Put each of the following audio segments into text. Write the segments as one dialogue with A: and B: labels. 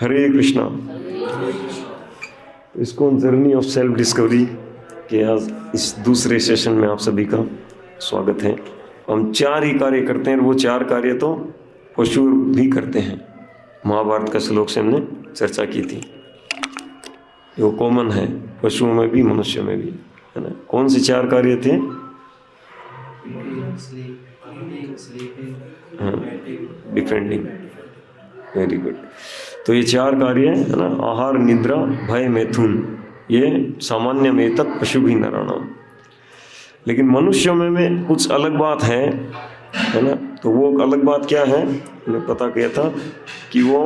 A: हरे कृष्णा। इसको journey of self discovery के आज इस दूसरे सेशन में आप सभी का स्वागत है। हम 4 ही कार्य करते हैं, वो 4 कार्य तो पशु भी करते हैं। महाभारत का श्लोक से हमने चर्चा की थी, वो कॉमन है पशुओं में भी मनुष्य में भी, है ना। कौन से 4 कार्य थे? Defending, very good. तो ये 4 कार्य है ना, आहार, निद्रा, भय, मैथुन, ये सामान्य में तक पशु भी नराणाम। लेकिन मनुष्यों में कुछ अलग बात है ना। तो वो अलग बात क्या है, मैंने पता किया था कि वो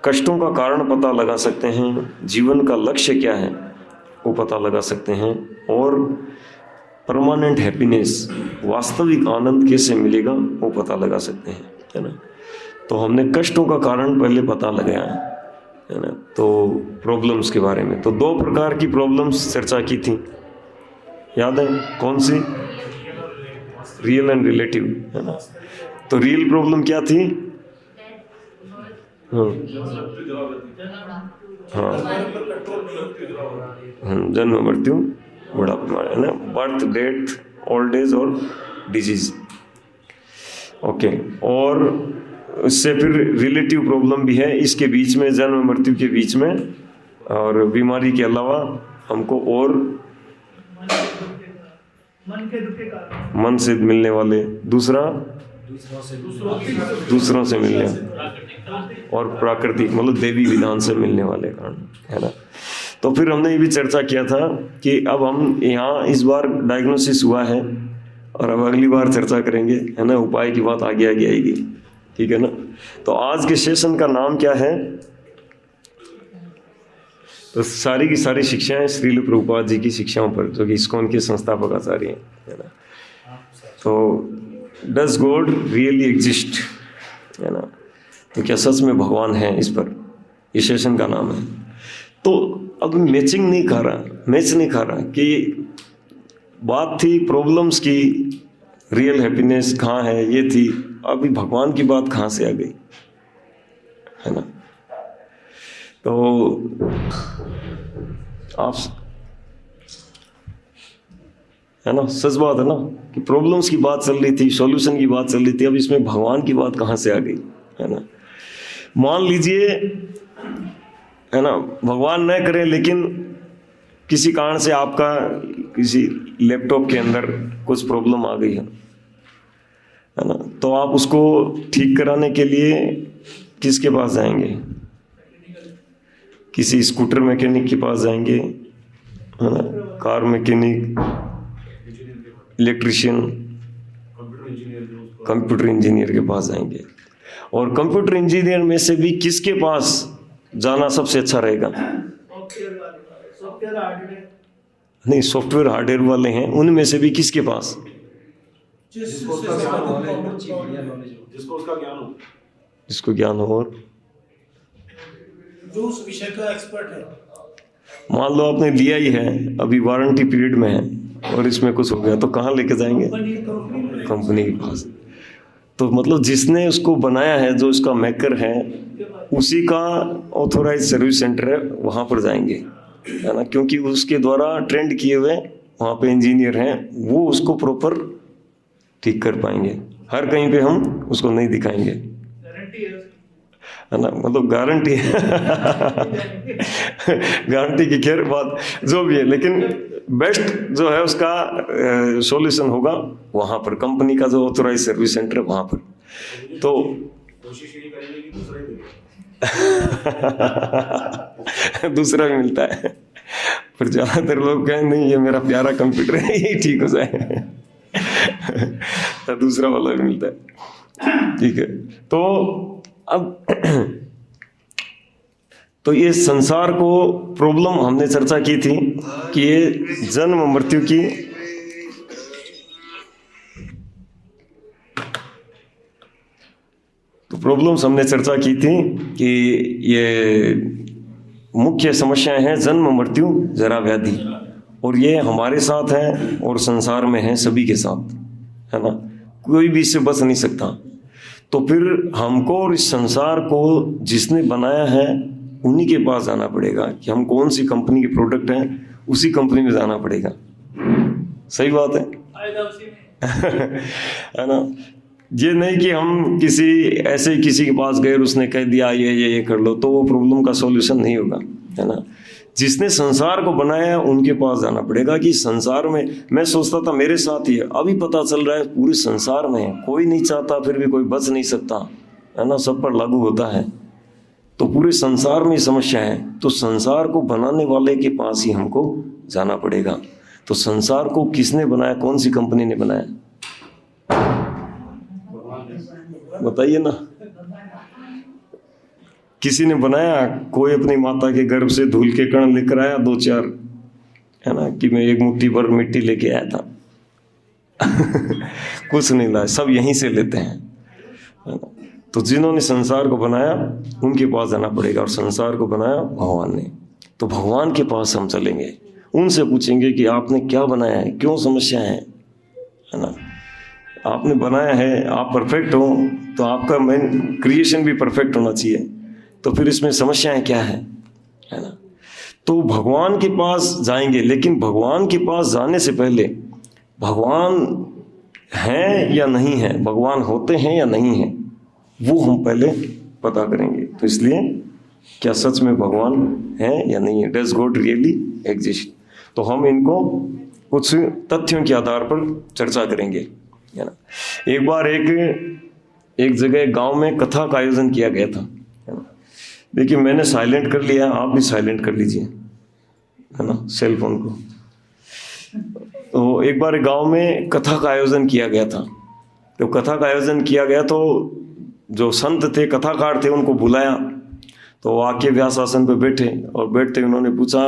A: कष्टों का कारण पता लगा सकते हैं, जीवन का लक्ष्य क्या है वो पता लगा सकते हैं, और परमानेंट हैप्पीनेस, वास्तविक आनंद कैसे मिलेगा वो पता लगा सकते हैं, है ना। तो हमने कष्टों का कारण पहले पता लगाया है ना। तो प्रॉब्लम्स के बारे में तो 2 प्रकार की प्रॉब्लम्स चर्चा की थी, याद है कौन सी? रियल एंड रिलेटिव, है ना। तो रियल प्रॉब्लम क्या थी? हाँ, जन्म, मृत्यु, बुढ़ापा, है ना, बर्थ, डेथ, ओल्ड एज और डिजीज। ओके, और उससे फिर रिलेटिव प्रॉब्लम भी है इसके बीच में, जन्म मृत्यु के बीच में, और बीमारी के अलावा हमको और मन से मिलने वाले, दूसरा दूसरों से मिलने, और प्राकृतिक मतलब देवी विधान से मिलने वाले कारण, है ना। तो फिर हमने ये भी चर्चा किया था कि अब हम यहाँ इस बार डायग्नोसिस हुआ है और अब अगली बार चर्चा करेंगे, है ना। उपाय की बात आगे आगे आएगी, ठीक है ना। तो आज के सेशन का नाम क्या है? तो सारी की सारी शिक्षाएं श्रील प्रभुपाद जी की शिक्षाओं पर, जो कि इस्कॉन के संस्थापक आचार्य हैं, है ना। तो डज गॉड रियली एग्जिस्ट, है ना। तो क्या सच में भगवान है, इस पर ये सेशन का नाम है। तो अब मैच नहीं खा रहा कि बात थी प्रॉब्लम्स की, रियल हैप्पीनेस कहाँ है ये थी, अभी भगवान की बात कहाँ से आ गई, है ना। तो आप, है ना, सच बात है ना कि प्रॉब्लम्स की बात चल रही थी, सॉल्यूशन की बात चल रही थी, अब इसमें भगवान की बात कहाँ से आ गई, है ना। मान लीजिए, है ना, भगवान न करे लेकिन किसी कारण से आपका किसी लैपटॉप के अंदर कुछ प्रॉब्लम आ गई है ना, तो आप उसको ठीक कराने के लिए किसके पास जाएंगे? किसी स्कूटर मैकेनिक के पास जाएंगे, है ना, car mechanic, electrician, computer engineer के पास जाएंगे। और कंप्यूटर इंजीनियर में से भी किसके पास जाना सबसे अच्छा रहेगा? नहीं, सॉफ्टवेयर हार्डवेयर वाले हैं, उनमें से भी किसके पास? जिसको ज्ञान हो और
B: जो उस विषय का एक्सपर्ट है।
A: मान लो आपने लिया ही है, अभी वारंटी पीरियड में है और इसमें कुछ हो गया, तो कहाँ लेके जाएंगे? कंपनी के पास। तो मतलब जिसने उसको बनाया है, जो उसका मेकर है, उसी का ऑथोराइज सर्विस सेंटर है, वहाँ पर जाएंगे, है ना। क्योंकि उसके द्वारा ट्रेंड किए हुए वहाँ पे इंजीनियर हैं, वो उसको प्रॉपर ठीक कर पाएंगे। हर कहीं पे हम उसको नहीं दिखाएंगे, है ना, मतलब गारंटी है गारंटी की खैर बात जो भी है, लेकिन बेस्ट जो है उसका सॉल्यूशन होगा वहाँ पर, कंपनी का जो ऑथोराइज सर्विस सेंटर है वहाँ पर। तो
B: कोशिश यही करेंगे कि दूसरा ही देंगे
A: दूसरा भी मिलता है, पर ज़्यादातर लोग कहें नहीं ये मेरा प्यारा कंप्यूटर है, यही ठीक हो जाए तो दूसरा वाला भी मिलता है, ठीक है। तो अब तो ये संसार को प्रॉब्लम हमने चर्चा की थी कि ये जन्म मृत्यु की, तो प्रॉब्लम्स हमने चर्चा की थी कि ये मुख्य समस्याएं हैं जन्म मृत्यु जरा व्याधि, और ये हमारे साथ है और संसार में है, सभी के साथ, है ना, कोई भी इससे बच नहीं सकता। तो फिर हमको और इस संसार को जिसने बनाया है उन्हीं के पास जाना पड़ेगा कि हम कौन सी कंपनी के प्रोडक्ट हैं, उसी कंपनी में जाना पड़ेगा। सही बात है
B: फायदा उसी में।
A: है ना। ये नहीं कि हम किसी के पास गए और उसने कह दिया ये कर लो, तो वो प्रॉब्लम का सॉल्यूशन नहीं होगा, है ना। जिसने संसार को बनाया उनके पास जाना पड़ेगा कि संसार में, मैं सोचता था मेरे साथ ही है, अभी पता चल रहा है पूरे संसार में है, कोई नहीं चाहता फिर भी कोई बच नहीं सकता, है ना, सब पर लागू होता है। तो पूरे संसार में समस्या है, तो संसार को बनाने वाले के पास ही हमको जाना पड़ेगा। तो संसार को किसने बनाया, कौन सी कंपनी ने बनाया, बताइए ना। किसी ने बनाया, कोई अपनी माता के गर्भ से धूल के कण लेकर आया 2-4, है ना, कि मैं एक मुट्ठी भर मिट्टी लेके आया था कुछ नहीं लाया, सब यहीं से लेते हैं, है ना। तो जिन्होंने संसार को बनाया उनके पास जाना पड़ेगा, और संसार को बनाया भगवान ने। तो भगवान के पास हम चलेंगे, उनसे पूछेंगे कि आपने क्या बनाया है, क्यों समस्या है ना। आपने बनाया है, आप परफेक्ट हो, तो आपका मेन क्रिएशन भी परफेक्ट होना चाहिए, तो फिर इसमें समस्याएं क्या है ना। तो भगवान के पास जाएंगे, लेकिन भगवान के पास जाने से पहले भगवान हैं या नहीं है, भगवान होते हैं या नहीं है, वो हम पहले पता करेंगे। तो इसलिए क्या सच में भगवान है या नहीं है, डज गॉड रियली एग्जिस्ट। तो हम इनको कुछ तथ्यों के आधार पर चर्चा करेंगे, है ना। एक बार एक जगह गांव में कथा का आयोजन किया गया था, है ना। देखिए मैंने साइलेंट कर लिया, आप भी साइलेंट कर लीजिए, है ना, सेल फोन को। तो एक बार गांव में कथा का आयोजन किया गया था। तो कथा का आयोजन किया गया तो जो संत थे, कथाकार थे, उनको बुलाया। तो वो आके व्यास आसन पे बैठे, और बैठते उन्होंने पूछा,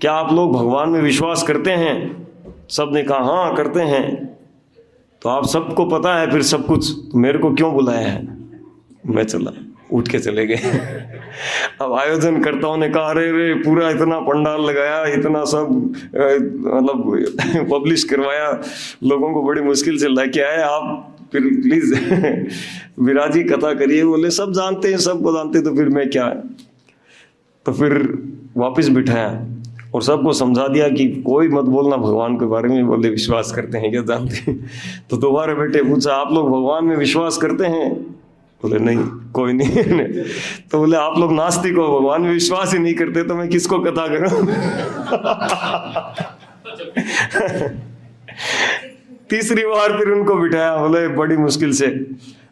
A: क्या आप लोग भगवान में विश्वास करते हैं? सब ने कहा हाँ करते हैं। तो आप सबको पता है फिर सब कुछ, तो मेरे को क्यों बुलाया है? मैं चला, उठ के चले गए अब आयोजनकर्ताओं ने कहा अरे पूरा इतना पंडाल लगाया, इतना सब मतलब पब्लिश करवाया, लोगों को बड़ी मुश्किल से लेके आए, आप फिर प्लीज विराजी कथा करिए। बोले सब जानते हैं, सबको जानते हैं, तो फिर मैं क्या है। तो फिर वापस बिठाया और सबको समझा दिया कि कोई मत बोलना भगवान के बारे में। बोले विश्वास करते हैं क्या, जानते हैं? तो दोबारा बेटे पूछा, आप लोग भगवान में विश्वास करते हैं? बोले नहीं, कोई नहीं तो बोले आप लोग नास्तिक हो, भगवान में विश्वास ही नहीं करते, तो मैं किसको कथा करूं तीसरी बार फिर उनको बिठाया, बोले बड़ी मुश्किल से,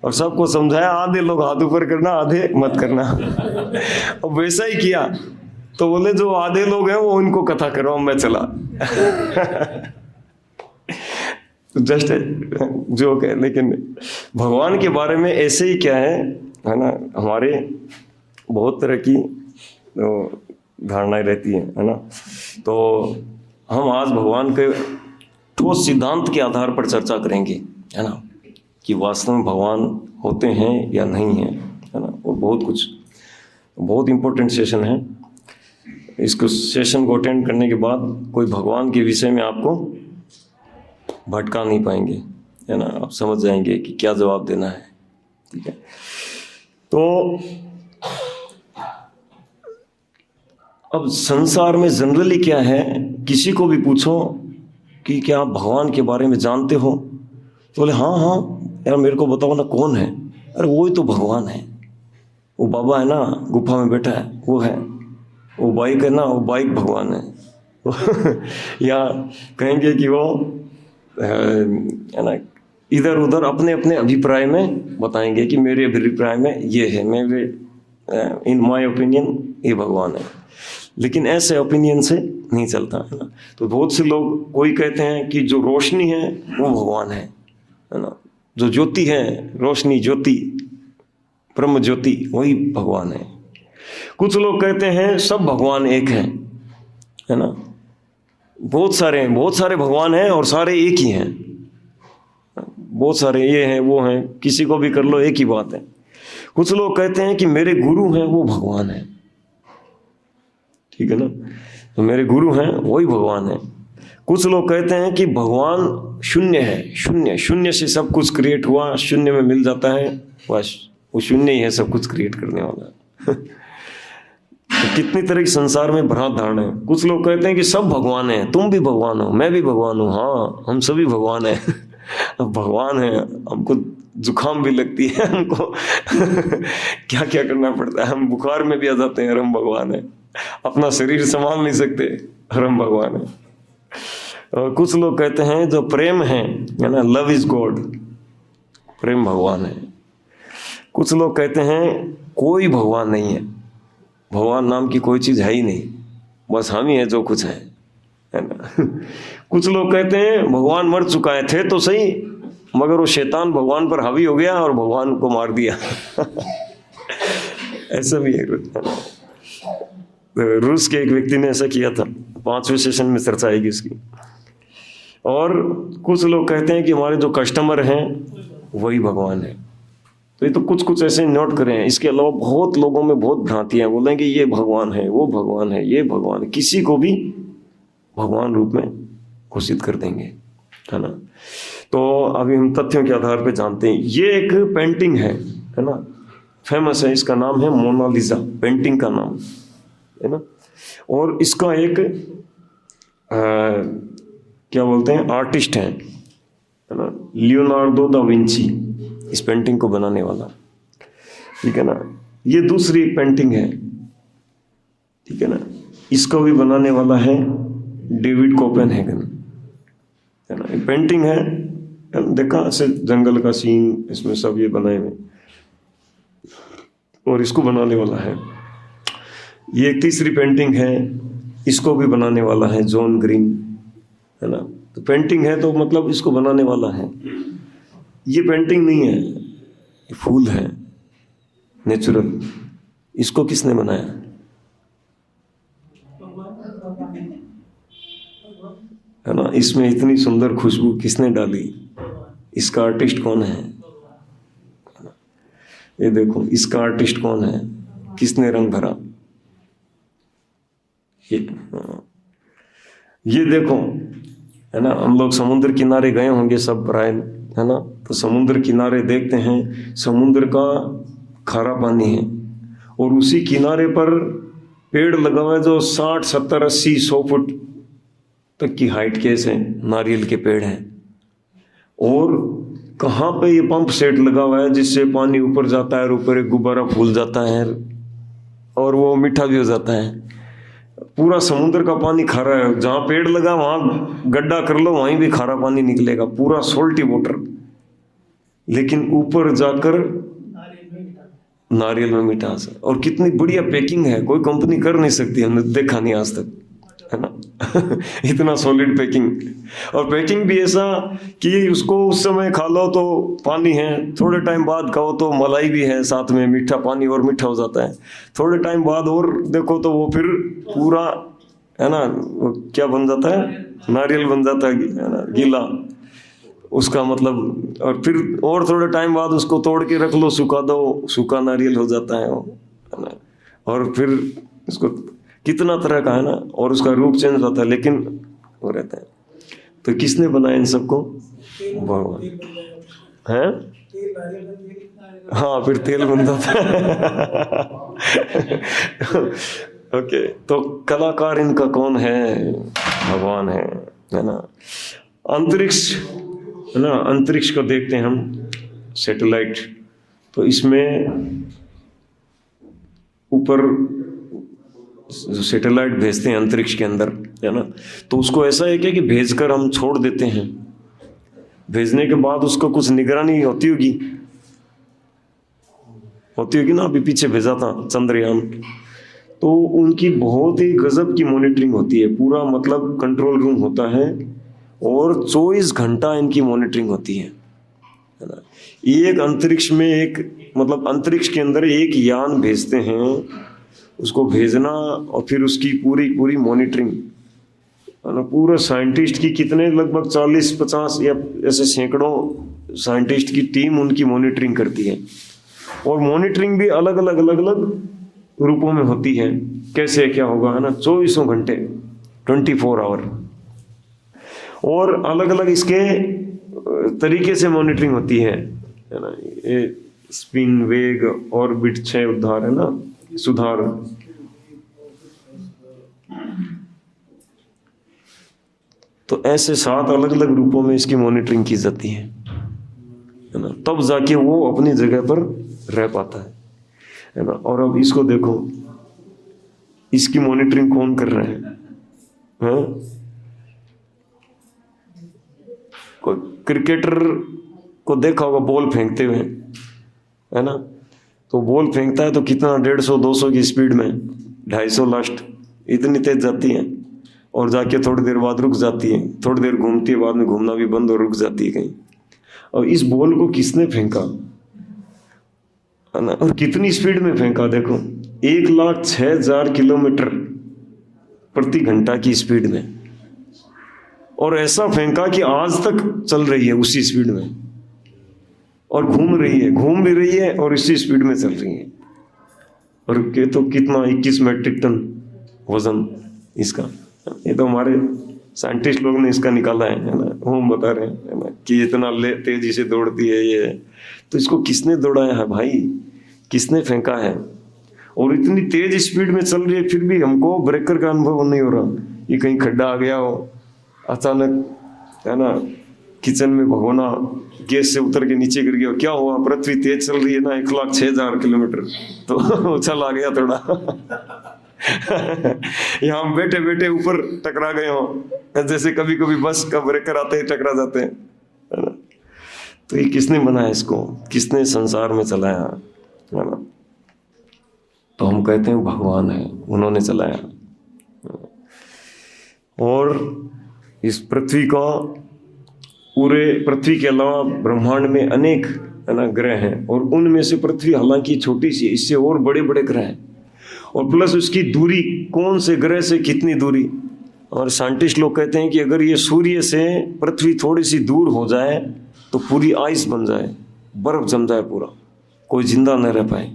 A: और सबको समझाया, आधे लोग हाथ ऊपर करना, आधे मत करना और वैसा ही किया। तो बोले जो आधे लोग हैं वो उनको कथा करवाओ, मैं चला जस्ट जोक है, लेकिन भगवान के बारे में ऐसे ही क्या है ना, हमारे बहुत तरह की धारणाएं रहती है ना। तो हम आज भगवान के ठोस सिद्धांत के आधार पर चर्चा करेंगे, है ना, कि वास्तव में भगवान होते हैं या नहीं है ना। और बहुत कुछ, बहुत इम्पोर्टेंट सेशन है। इसको सेशन को अटेंड करने के बाद कोई भगवान के विषय में आपको भटका नहीं पाएंगे, है ना। आप समझ जाएंगे कि क्या जवाब देना है, ठीक है। तो अब संसार में जनरली क्या है, किसी को भी पूछो कि क्या आप भगवान के बारे में जानते हो, तो बोले हाँ हाँ यार मेरे को बताओ ना कौन है। अरे वो ही तो भगवान है, वो बाबा है ना गुफा में बैठा है वो है, वो बाइक है ना वो बाइक भगवान है या कहेंगे कि वो है ना, इधर उधर अपने अपने अभिप्राय में बताएंगे कि मेरे अभिप्राय में ये है, मेरे इन माय ओपिनियन ये भगवान है। लेकिन ऐसे ओपिनियन से नहीं चलता, है ना। तो बहुत से लोग, कोई कहते हैं कि जो रोशनी है वो भगवान है ना, जो ज्योति है, रोशनी ज्योति ब्रह्म ज्योति, वही भगवान है। कुछ लोग कहते हैं सब भगवान एक है ना, बहुत सारे भगवान हैं और सारे एक ही हैं, बहुत सारे ये हैं वो हैं, किसी को भी कर लो एक ही बात है। कुछ लोग कहते हैं कि मेरे गुरु हैं वो भगवान है, ठीक है ना, तो मेरे गुरु हैं वही भगवान है। कुछ लोग कहते हैं कि भगवान शून्य है, शून्य से सब कुछ क्रिएट हुआ, शून्य में मिल जाता है, बस वो शून्य ही है सब कुछ क्रिएट करने वाला कितनी तरह की संसार में भ्रांत धारणा है। कुछ लोग कहते हैं कि सब भगवान है, तुम भी भगवान हो, मैं भी भगवान हूँ, हाँ हम सभी भगवान हैं। अब भगवान है, हमको जुकाम भी लगती है, हमको क्या क्या करना पड़ता है, हम बुखार में भी आ जाते हैं और हम भगवान है, अपना शरीर संभाल नहीं सकते और हम भगवान है। और कुछ लोग कहते हैं जो प्रेम है ना, लव इज गॉड, प्रेम भगवान है। कुछ लोग कहते हैं कोई भगवान नहीं है, भगवान नाम की कोई चीज है ही नहीं, बस हम ही है जो कुछ है ना। कुछ लोग कहते हैं भगवान मर चुका है, थे तो सही मगर वो शैतान भगवान पर हावी हो गया और भगवान को मार दिया। ऐसा भी है। रूस के एक व्यक्ति ने ऐसा किया था, 5वें सेशन में चर्चा आएगी इसकी। और कुछ लोग कहते हैं कि हमारे जो कस्टमर हैं वही भगवान है। तो ये तो कुछ कुछ ऐसे नोट करें। इसके अलावा बहुत लोगों में बहुत भ्रांतियां, बोलेंगे ये भगवान है, वो भगवान है, ये भगवान है, किसी को भी भगवान रूप में घोषित कर देंगे, है ना। तो अभी हम तथ्यों के आधार पे जानते हैं। ये एक पेंटिंग है ना, फेमस है, इसका नाम है मोनालिसा, पेंटिंग का नाम है ना। और इसका एक क्या बोलते हैं आर्टिस्ट है ना, लियोनार्डो दा विंची, इस पेंटिंग को बनाने वाला, ठीक है ना। ये दूसरी एक पेंटिंग है, ठीक है ना, इसको भी बनाने वाला है डेविड कोपेनहेगन, है ना। एक पेंटिंग है, देखा ऐसे जंगल का सीन, इसमें सब ये बनाए हुए, और इसको बनाने वाला है। ये एक तीसरी पेंटिंग है, इसको भी बनाने वाला है जॉन ग्रीन, है ना। तो पेंटिंग है तो मतलब इसको बनाने वाला है। ये पेंटिंग नहीं है, ये फूल है नेचुरल। इसको किसने बनाया? है ना। इसमें इतनी सुंदर खुशबू किसने डाली? इसका आर्टिस्ट कौन है? ये देखो, इसका आर्टिस्ट कौन है, किसने रंग भरा? ये देखो, है ना। हम लोग समुद्र किनारे गए होंगे सब प्राय, है ना। तो समुद्र किनारे देखते हैं, समुद्र का खारा पानी है और उसी किनारे पर पेड़ लगा हुआ है जो 60, 70, 80, 100 फुट तक की हाइट के से नारियल के पेड़ हैं। और कहाँ पे ये पंप सेट लगा हुआ है जिससे पानी ऊपर जाता है और ऊपर एक गुब्बारा फूल जाता है और वो मीठा भी हो जाता है। पूरा समुद्र का पानी खारा है, जहाँ पेड़ लगा वहां गड्ढा कर लो वहीं भी खारा पानी निकलेगा, पूरा सोल्टी वाटर। लेकिन ऊपर जाकर नारियल में मिठास है। और कितनी बढ़िया पैकिंग है, कोई कंपनी कर नहीं सकती, हमने देखा नहीं आज तक, है ना। इतना सॉलिड पैकिंग, और पैकिंग भी ऐसा कि उसको उस समय खा लो तो पानी है, थोड़े टाइम बाद खाओ तो मलाई भी है साथ में, मीठा पानी और मीठा हो जाता है। थोड़े टाइम बाद और देखो तो वो फिर पूरा, है ना, वो क्या बन जाता है, नारियल बन जाता है ना, गीला उसका मतलब। और फिर और थोड़े टाइम बाद उसको तोड़ के रख लो, सुखा दो, सूखा नारियल हो जाता है वो, है ना। और फिर उसको कितना तरह का, है ना, और उसका रूप चेंज होता है, लेकिन वो रहता है। तो किसने बनाया इन सबको? भगवान है। हाँ, फिर तेल बन जाता है। ओके, तो कलाकार इनका कौन है? भगवान है ना। अंतरिक्ष, है ना, अंतरिक्ष को देखते हैं हम, सैटेलाइट। तो इसमें ऊपर जो सैटेलाइट भेजते हैं अंतरिक्ष के अंदर, है ना, तो उसको ऐसा है कि भेजकर हम छोड़ देते हैं। भेजने के बाद उसको कुछ निगरानी होती होगी ना। अभी पीछे भेजा था चंद्रयान, तो उनकी बहुत ही गजब की मॉनिटरिंग होती है। पूरा मतलब कंट्रोल रूम होता है और 24 घंटा इनकी मॉनिटरिंग होती है ना। एक अंतरिक्ष में एक मतलब अंतरिक्ष के अंदर एक यान भेजते हैं, उसको भेजना और फिर उसकी पूरी मॉनिटरिंग, पूरा साइंटिस्ट की कितने लगभग 40-50 या ऐसे सैकड़ों साइंटिस्ट की टीम उनकी मॉनिटरिंग करती है। और मॉनिटरिंग भी अलग अलग रूपों में होती है, कैसे क्या होगा, है ना, 24 घंटे 24 आवर। और अलग अलग इसके तरीके से मॉनिटरिंग होती है ना। ये स्पिन, वेग, ऑर्बिट, क्षय, उद्धार, है ना, सुधार, तो ऐसे 7 अलग अलग रूपों में इसकी मॉनिटरिंग की जाती है ना, तब जाके वो अपनी जगह पर रह पाता है ना। और अब इसको देखो, इसकी मॉनिटरिंग कौन कर रहा है? हाँ? कोई क्रिकेटर को देखा होगा बॉल फेंकते हुए, है ना, तो बॉल फेंकता है तो कितना 150-200 की स्पीड में, 250 लास्ट, इतनी तेज जाती है, और जाके थोड़ी देर बाद रुक जाती है, थोड़ी देर घूमती है, बाद में घूमना भी बंद और रुक जाती है कहीं। और इस बॉल को किसने फेंका, है ना, और कितनी स्पीड में फेंका देखो, 1,06,000 किलोमीटर प्रति घंटा की स्पीड में, और ऐसा फेंका कि आज तक चल रही है उसी स्पीड में, और घूम भी रही है और इसी स्पीड में चल रही है। और ये तो कितना 21 मेट्रिक टन वजन इसका, ये तो हमारे साइंटिस्ट लोग ने इसका निकाला है ना, हम बता रहे हैं, है ना, कि इतना तेजी से दौड़ती है ये। तो इसको किसने दौड़ाया है भाई, किसने फेंका है? और इतनी तेज स्पीड में चल रही है, फिर भी हमको ब्रेकर का अनुभव नहीं हो रहा। ये कहीं खड्डा आ गया हो अचानक, है ना, किचन में भगोना गैस से उतर के नीचे गिर गया, क्या हुआ? पृथ्वी तेज चल रही है ना, 1,06,000 किलोमीटर, तो उछल आ गया थोड़ा। यहाँ बैठे बैठे ऊपर टकरा गए हो, जैसे कभी कभी बस का ब्रेकर आते ही टकरा जाते हैं, है ना। तो ये किसने बनाया इसको, किसने संसार में चलाया, है ना? तो हम कहते हैं भगवान है, उन्होंने चलाया। और इस पृथ्वी का, पूरे पृथ्वी के अलावा ब्रह्मांड में अनेक, है ना, ग्रह हैं, और उनमें से पृथ्वी हालांकि छोटी सी, इससे और बड़े बड़े ग्रह हैं, और प्लस उसकी दूरी, कौन से ग्रह से कितनी दूरी। और साइंटिस्ट लोग कहते हैं कि अगर ये सूर्य से पृथ्वी थोड़ी सी दूर हो जाए तो पूरी आइस बन जाए, बर्फ जम जाए पूरा, कोई जिंदा न रह पाए।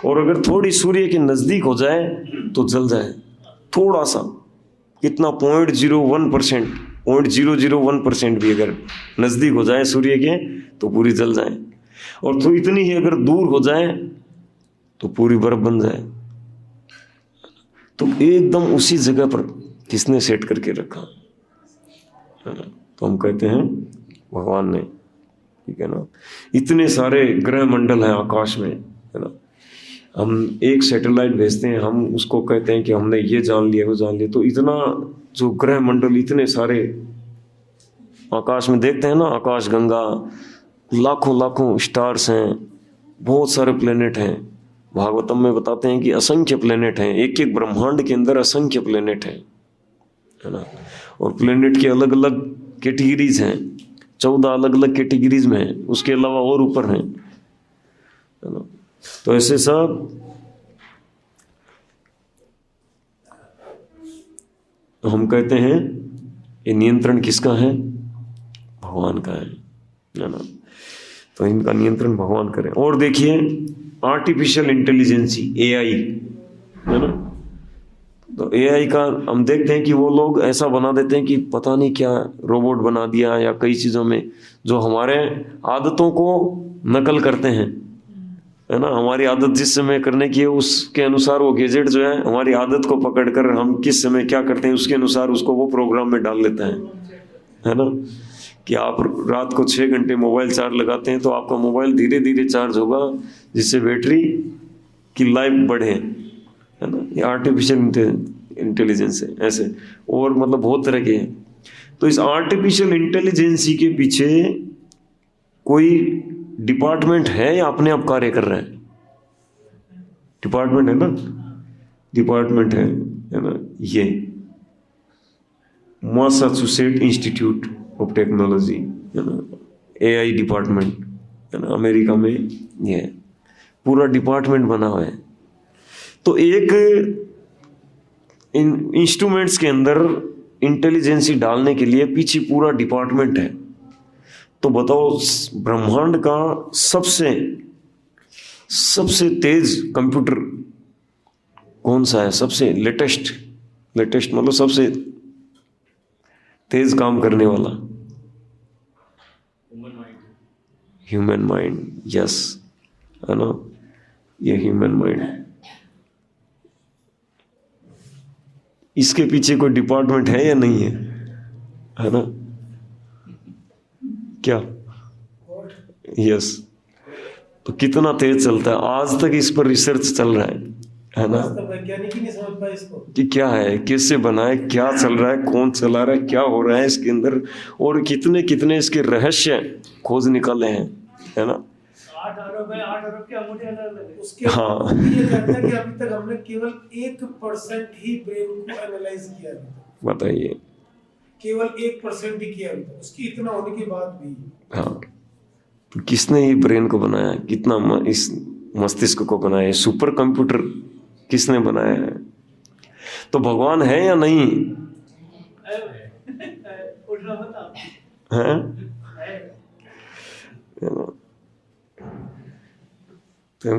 A: और अगर थोड़ी सूर्य के नज़दीक हो जाए तो जल जाए, थोड़ा सा, कितना 0.01%, 0.001% भी अगर नज़दीक हो जाए सूर्य के तो पूरी जल जाए। और तो इतनी ही अगर दूर हो जाए तो पूरी बर्फ बन जाए। तो एकदम उसी जगह पर किसने सेट करके रखा, है ना? तो हम कहते हैं भगवान ने, ठीक है ना। इतने सारे ग्रह मंडल हैं आकाश में, है ना। हम एक सैटेलाइट भेजते हैं, हम उसको कहते हैं कि हमने ये जान लिया, वो जान लिया। तो इतना जो ग्रह मंडल, इतने सारे आकाश में देखते हैं ना, आकाश गंगा, लाखों लाखों स्टार्स हैं, बहुत सारे प्लेनेट हैं। भागवतम में बताते हैं कि असंख्य प्लेनेट हैं, एक एक ब्रह्मांड के अंदर असंख्य प्लेनेट हैं, है ना। और प्लेनेट की अलग अलग कैटेगरीज हैं, 14 अलग अलग कैटेगरीज में हैं, उसके अलावा और ऊपर हैं, है ना। तो ऐसे सब तो हम कहते हैं ये नियंत्रण किसका है? भगवान का है ना। तो इनका नियंत्रण भगवान करें। और देखिए आर्टिफिशियल इंटेलिजेंसी, एआई, है ना। तो एआई का हम देखते हैं कि वो लोग ऐसा बना देते हैं कि पता नहीं क्या रोबोट बना दिया, या कई चीज़ों में जो हमारे आदतों को नकल करते हैं, है ना। हमारी आदत जिस समय करने की है उसके अनुसार वो गैजेट जो है हमारी आदत को पकड़कर हम किस समय क्या करते हैं उसके अनुसार उसको वो प्रोग्राम में डाल लेता है ना। कि आप रात को 6 घंटे मोबाइल चार्ज लगाते हैं तो आपका मोबाइल धीरे धीरे चार्ज होगा, जिससे बैटरी की लाइफ बढ़े, है ना। ये आर्टिफिशियल इंटेलिजेंस है। ऐसे और मतलब बहुत तरह के हैं। तो इस आर्टिफिशियल इंटेलिजेंसी के पीछे कोई डिपार्टमेंट है या अपने आप कार्य कर रहा है? डिपार्टमेंट है ना, डिपार्टमेंट है ना। ये मैसाचुसेट्स इंस्टीट्यूट ऑफ टेक्नोलॉजी, है ना, एआई डिपार्टमेंट, है ना, अमेरिका में ये पूरा डिपार्टमेंट बना हुआ है। तो एक इन इंस्ट्रूमेंट्स के अंदर इंटेलिजेंसी डालने के लिए पीछे पूरा डिपार्टमेंट है। तो बताओ ब्रह्मांड का सबसे तेज कंप्यूटर कौन सा है? सबसे लेटेस्ट मतलब सबसे तेज काम करने वाला? ह्यूमन माइंड, यस, है ना। ये ह्यूमन माइंड, इसके पीछे कोई डिपार्टमेंट है या नहीं है? है ना? क्या? यस। तो कितना तेज चलता है, आज तक इस पर रिसर्च चल रहा है ना?
B: वैज्ञानिक ही नहीं समझ पाए इसको
A: कि क्या है, कैसे बना है, क्या चल रहा है, कौन चला रहा है, क्या हो रहा है इसके अंदर, और कितने कितने इसके रहस्य खोज निकाले हैं, है ना?
B: 8 अरब है, 8 अरब के अंगूठे अलग अलग है।
C: उसके
A: हाँ।
C: ये कहता है कि अभी तक हमने केवल 1% ही ब्रेन को एनालाइज किया अभी तक।
A: बताइए।
C: केवल 1% ही किया अभी तक, उसकी इतना होने के बाद भी।
A: हाँ, तो किसने ये ब्रेन को बनाया, कितना इस मस्तिष्क को बनाया, सुपर कंप्यूटर किसने बनाया है? तो भगवान है या नहीं
B: उठना मत आप।
A: है?
B: है।
A: तो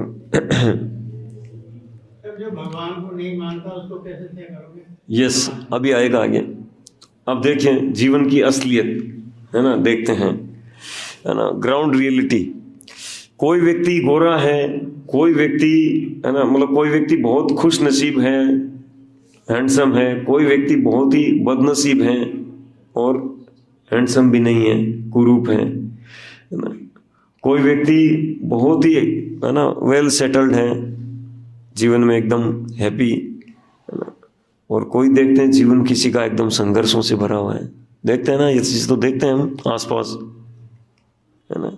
D: तब जो भगवान को नहीं मानता उसको कैसे तय करोगे?
A: यस, अभी आएगा आगे। अब देखें जीवन की असलियत, है ना, देखते हैं, है ना, ग्राउंड रियलिटी। कोई व्यक्ति गोरा है, कोई व्यक्ति, है ना, मतलब कोई व्यक्ति बहुत खुश नसीब है, हैंडसम है, कोई व्यक्ति बहुत ही बदनसीब है और हैंडसम भी नहीं है, कुरूप है ना? कोई व्यक्ति बहुत ही, है ना, वेल सेटल्ड है, जीवन में एकदम हैप्पी, है ना? और कोई देखते हैं जीवन किसी का एकदम संघर्षों से भरा हुआ है, देखते हैं ना, ये चीज़ तो देखते हैं हम आसपास, है ना?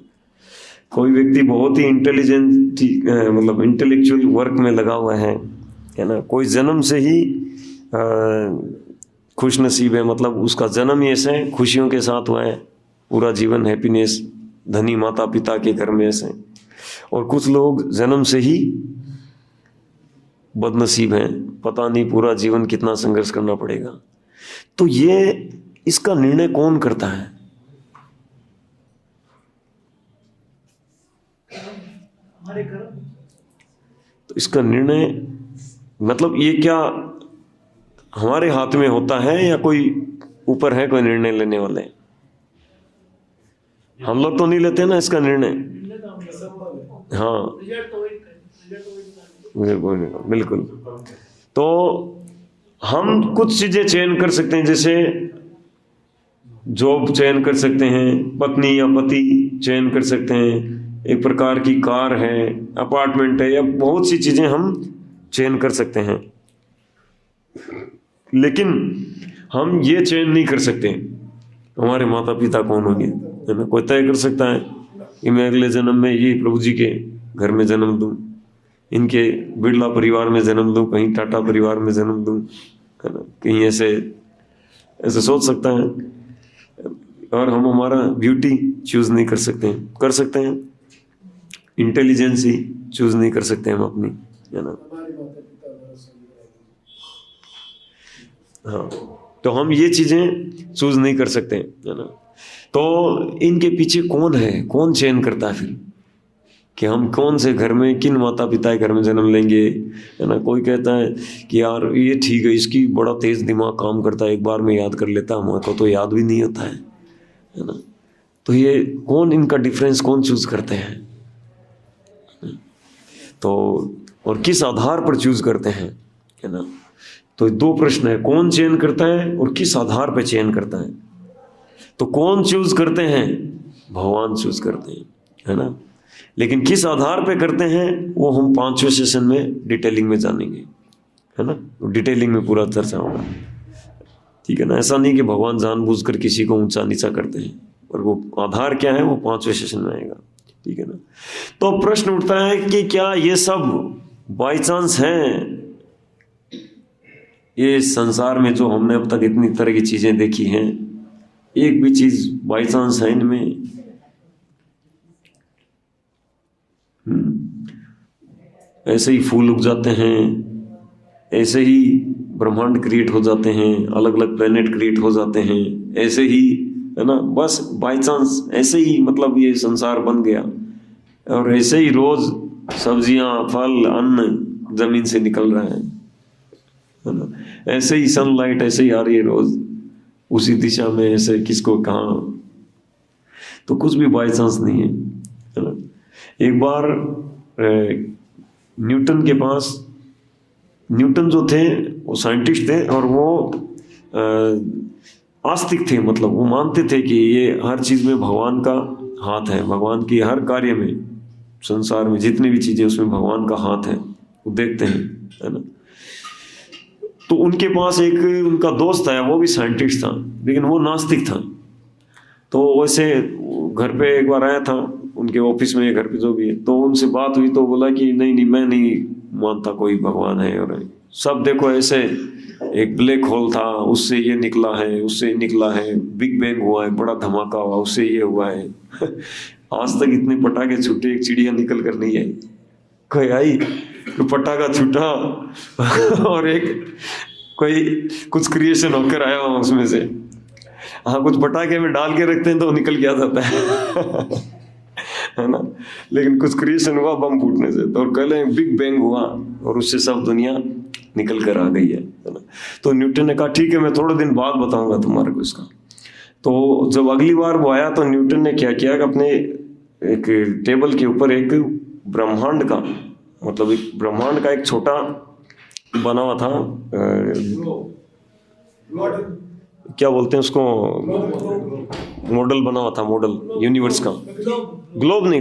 A: कोई व्यक्ति बहुत ही इंटेलिजेंट, मतलब इंटेलेक्चुअल वर्क में लगा हुआ है ना? कोई जन्म से ही खुश नसीब है, मतलब उसका जन्म ही ऐसे खुशियों के साथ हुआ है, पूरा जीवन हैप्पीनेस, धनी माता पिता के घर में ऐसे। और कुछ लोग जन्म से ही बदनसीब हैं, पता नहीं पूरा जीवन कितना संघर्ष करना पड़ेगा। तो ये इसका निर्णय कौन करता है?
B: हमारे घर
A: तो इसका निर्णय मतलब ये क्या हमारे हाथ में होता है या कोई ऊपर है, कोई निर्णय लेने वाले? हम लोग तो नहीं लेते ना इसका निर्णय। हाँ,
B: रिजल्ट तो वही
A: बिल्कुल। तो हम कुछ चीजें चयन कर सकते हैं, जैसे जॉब चयन कर सकते हैं, पत्नी या पति चयन कर सकते हैं, एक प्रकार की कार है, अपार्टमेंट है, या बहुत सी चीजें हम चयन कर सकते हैं। लेकिन हम ये चयन नहीं कर सकते हमारे माता पिता कौन होंगे, है ना? कोई तय कर सकता है कि मैं अगले जन्म में ये प्रभु जी के घर में जन्म दूं, इनके बिरला परिवार में जन्म दूं, कहीं टाटा परिवार में जन्म दूं, है ना? कहीं ऐसे सोच सकता है। और हम हमारा ब्यूटी चूज नहीं कर सकते हैं, कर सकते हैं इंटेलिजेंस ही चूज नहीं कर सकते हम अपनी, है ना?
C: हमारे माता पिता हमारा सही रहेगा।
A: हाँ, तो हम ये चीजें चूज नहीं कर सकते, है ना? तो इनके पीछे कौन है, कौन चयन करता है फिर कि हम कौन से घर में, किन माता पिता के घर में जन्म लेंगे, है ना? कोई कहता है कि यार ये ठीक है, इसकी बड़ा तेज दिमाग काम करता है, एक बार में याद कर लेता, हमारे तो याद भी नहीं होता है ना? तो ये कौन, इनका डिफरेंस कौन चूज करते हैं? तो और किस आधार पर चूज करते हैं, है ना? तो दो प्रश्न है, कौन चयन करता है और किस आधार पर चयन करता है? तो कौन चूज करते हैं? भगवान चूज करते हैं, है ना? लेकिन किस आधार पे करते हैं वो हम 5वें सेशन में डिटेलिंग में जानेंगे, है ना? डिटेलिंग में पूरा चर्चा होगा, ठीक है ना? ऐसा नहीं कि भगवान जानबूझकर किसी को ऊंचा नीचा करते हैं, और वो आधार क्या है वो 5वें सेशन में आएगा, ठीक है ना? तो प्रश्न उठता है कि क्या ये सब बाई चांस है? ये संसार में जो हमने अब तक इतनी तरह की चीजें देखी हैं, एक भी चीज बाई चांस है इनमें? ऐसे ही फूल उग जाते हैं, ऐसे ही ब्रह्मांड क्रिएट हो जाते हैं, अलग अलग प्लेनेट क्रिएट हो जाते हैं, ऐसे ही, है ना? बस बाय चांस ऐसे ही, मतलब ये संसार बन गया, और ऐसे ही रोज सब्जियां, फल, अन्न जमीन से निकल रहा है ना? ऐसे ही सनलाइट ऐसे ही आ रही है रोज उसी दिशा में, ऐसे किसको कहाँ, तो कुछ भी बाय चांस नहीं है ना? एक बार न्यूटन के पास, न्यूटन जो थे वो साइंटिस्ट थे, और वो आस्तिक थे, मतलब वो मानते थे कि ये हर चीज में भगवान का हाथ है, भगवान की हर कार्य में, संसार में जितनी भी चीजें उसमें भगवान का हाथ है, वो देखते हैं, है ना। तो उनके पास एक उनका दोस्त आया, वो भी साइंटिस्ट था लेकिन वो नास्तिक था। तो वैसे घर पे एक बार आया था, उनके ऑफिस में, घर पे जो भी है, तो उनसे बात हुई तो बोला कि नहीं नहीं मैं नहीं मानता कोई भगवान है, और सब देखो ऐसे एक ब्लैक होल था, उससे ये निकला है, उससे निकला है, बिग बैंग हुआ है, बड़ा धमाका हुआ, उससे ये हुआ है। आज तक इतने पटाखे छूटे, एक चिड़िया निकल कर नहीं आई। कोई आई तो पटाखा छूटा और एक कोई कुछ क्रिएशन होकर आया वहां उसमें से। हाँ, कुछ पटाखे में डाल के रखते हैं तो निकल के आ जाता है है ना, लेकिन कुछ क्रिएशन हुआ बम फूटने से, तो कह लें बिग बैंग हुआ और उससे सब दुनिया निकल कर आ गई है ना। तो न्यूटन ने कहा ठीक है, मैं थोड़े दिन बाद बताऊंगा तुम्हारे को इसका। तो जब अगली बार वो आया तो न्यूटन ने क्या किया कि अपने एक टेबल के ऊपर एक ब्रह्मांड का, मतलब एक ब्रह्मांड का एक छोटा बना हुआ था, क्या बोलते हैं उसको, मॉडल बना हुआ था, मॉडल यूनिवर्स का, ग्लोब नहीं,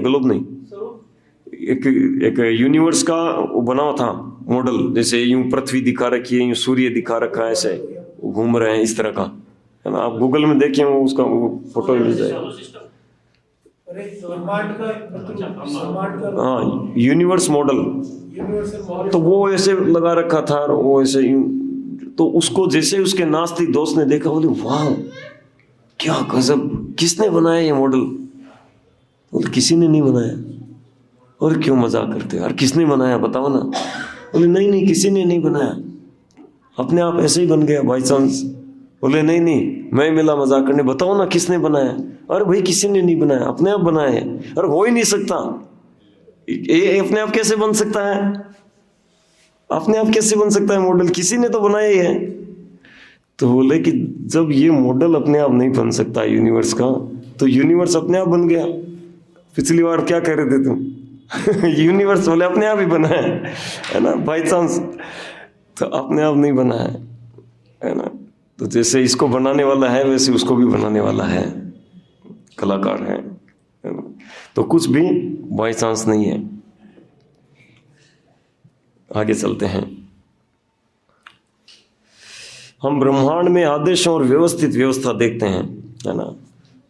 A: एक यूनिवर्स का वो बना हुआ था मॉडल, जैसे यूं पृथ्वी दिखा रखी है, यूं सूर्य दिखा रखा है, ऐसे घूम रहे हैं इस तरह का, है ना। आप गूगल में देखिए, वो उसका वो फोटो मिल जाएगा। हाँ, यूनिवर्स मॉडल, तो वो ऐसे लगा रखा था, वो ऐसे यूं, तो उसको जैसे उसके नास्तिक दोस्त ने देखा, बोले वाह क्या गजब, किसने बनाया ये मॉडल? बोले किसी ने नहीं बनाया। और क्यों मजाक करते हो यार, किसने बनाया बताओ ना। बोले नहीं नहीं किसी ने नहीं बनाया, अपने आप ऐसे ही बन गया बाई चांस। बोले नहीं नहीं मैं मिला मजाक करने, बताओ ना किसने बनाया। अरे भाई किसी ने नहीं बनाया, अपने आप बनाया है। अरे हो ही नहीं सकता, ये अपने आप कैसे बन सकता है, अपने आप कैसे बन सकता है मॉडल, किसी ने तो बनाया ही है। तो बोले कि जब ये मॉडल अपने आप नहीं बन सकता यूनिवर्स का, तो यूनिवर्स अपने आप बन गया। पिछली बार क्या कह रहे थे तुम यूनिवर्स बोले अपने आप ही बना है ना, बाई चांस, तो अपने आप नहीं बना है ना। तो जैसे इसको बनाने वाला है वैसे उसको भी बनाने वाला है, कलाकार है ना? तो कुछ भी बाई चांस नहीं है। आगे चलते हैं। हम ब्रह्मांड में आदेश और व्यवस्थित व्यवस्था देखते हैं, है ना।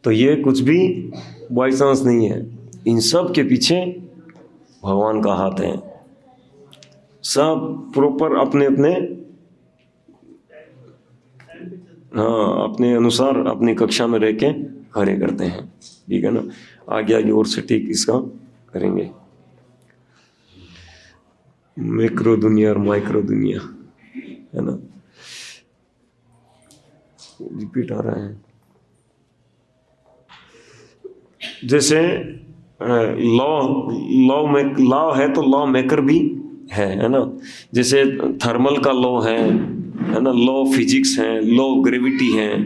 A: तो ये कुछ भी बाई चांस नहीं है, इन सब के पीछे भगवान का हाथ है। सब प्रॉपर अपने अपने, हाँ, अपने अनुसार अपनी कक्षा में रह के कार्य करते हैं, ठीक है ना। आगे आगे और सटीक इसका करेंगे, मैक्रो दुनिया और माइक्रो दुनिया, है ना। रिपीट आ रहा है। जैसे लॉ है तो लॉ मेकर भी है ना। जैसे थर्मल का लॉ है ना, लॉ फिजिक्स है, लॉ ग्रेविटी है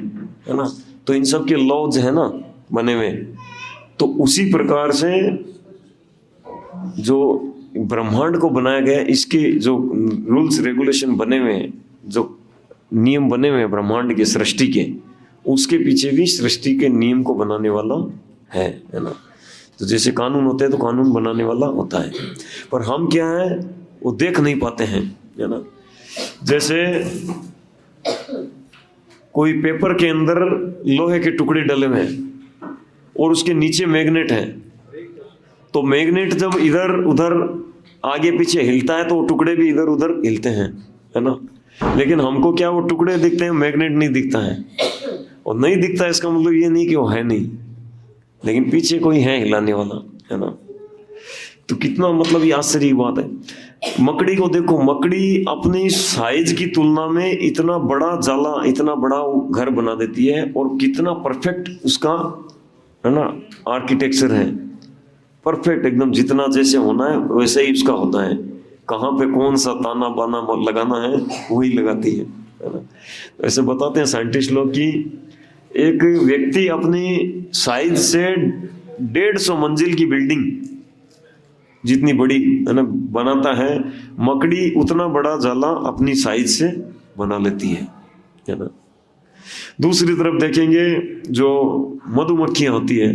A: ना। तो इन सब के लॉज है ना बने हुए। तो उसी प्रकार से जो ब्रह्मांड को बनाया गया, इसके जो रूल्स रेगुलेशन बने हुए हैं, जो नियम बने हुए हैं ब्रह्मांड के सृष्टि के, उसके पीछे भी सृष्टि के नियम को बनाने वाला है ना। तो जैसे कानून होते हैं तो कानून बनाने वाला होता है, पर हम क्या है वो देख नहीं पाते हैं, है ना। जैसे कोई पेपर के अंदर लोहे के टुकड़े डले हुए हैं और उसके नीचे मैग्नेट है, तो मैग्नेट जब इधर उधर आगे पीछे हिलता है तो वो टुकड़े भी इधर उधर हिलते हैं, है ना। लेकिन हमको क्या वो टुकड़े दिखते हैं, मैग्नेट नहीं दिखता है। और नहीं दिखता है इसका मतलब ये नहीं कि वो है नहीं, लेकिन पीछे कोई है हिलाने वाला, है ना। तो कितना मतलब ये आश्चर्य की बात है। मकड़ी को देखो, मकड़ी अपनी साइज की तुलना में इतना बड़ा जाला, इतना बड़ा घर बना देती है, और कितना परफेक्ट उसका, है ना, आर्किटेक्चर है, परफेक्ट एकदम, जितना जैसे होना है वैसे ही उसका होता है। कहाँ पे कौन सा ताना बाना लगाना है वही लगाती है ना। ऐसे बताते हैं साइंटिस्ट लोग कि एक व्यक्ति अपनी साइज से 150 मंजिल की बिल्डिंग जितनी बड़ी, है ना, बनाता है, मकड़ी उतना बड़ा जाला अपनी साइज से बना लेती है ना। दूसरी तरफ देखेंगे जो मधुमक्खियां होती है,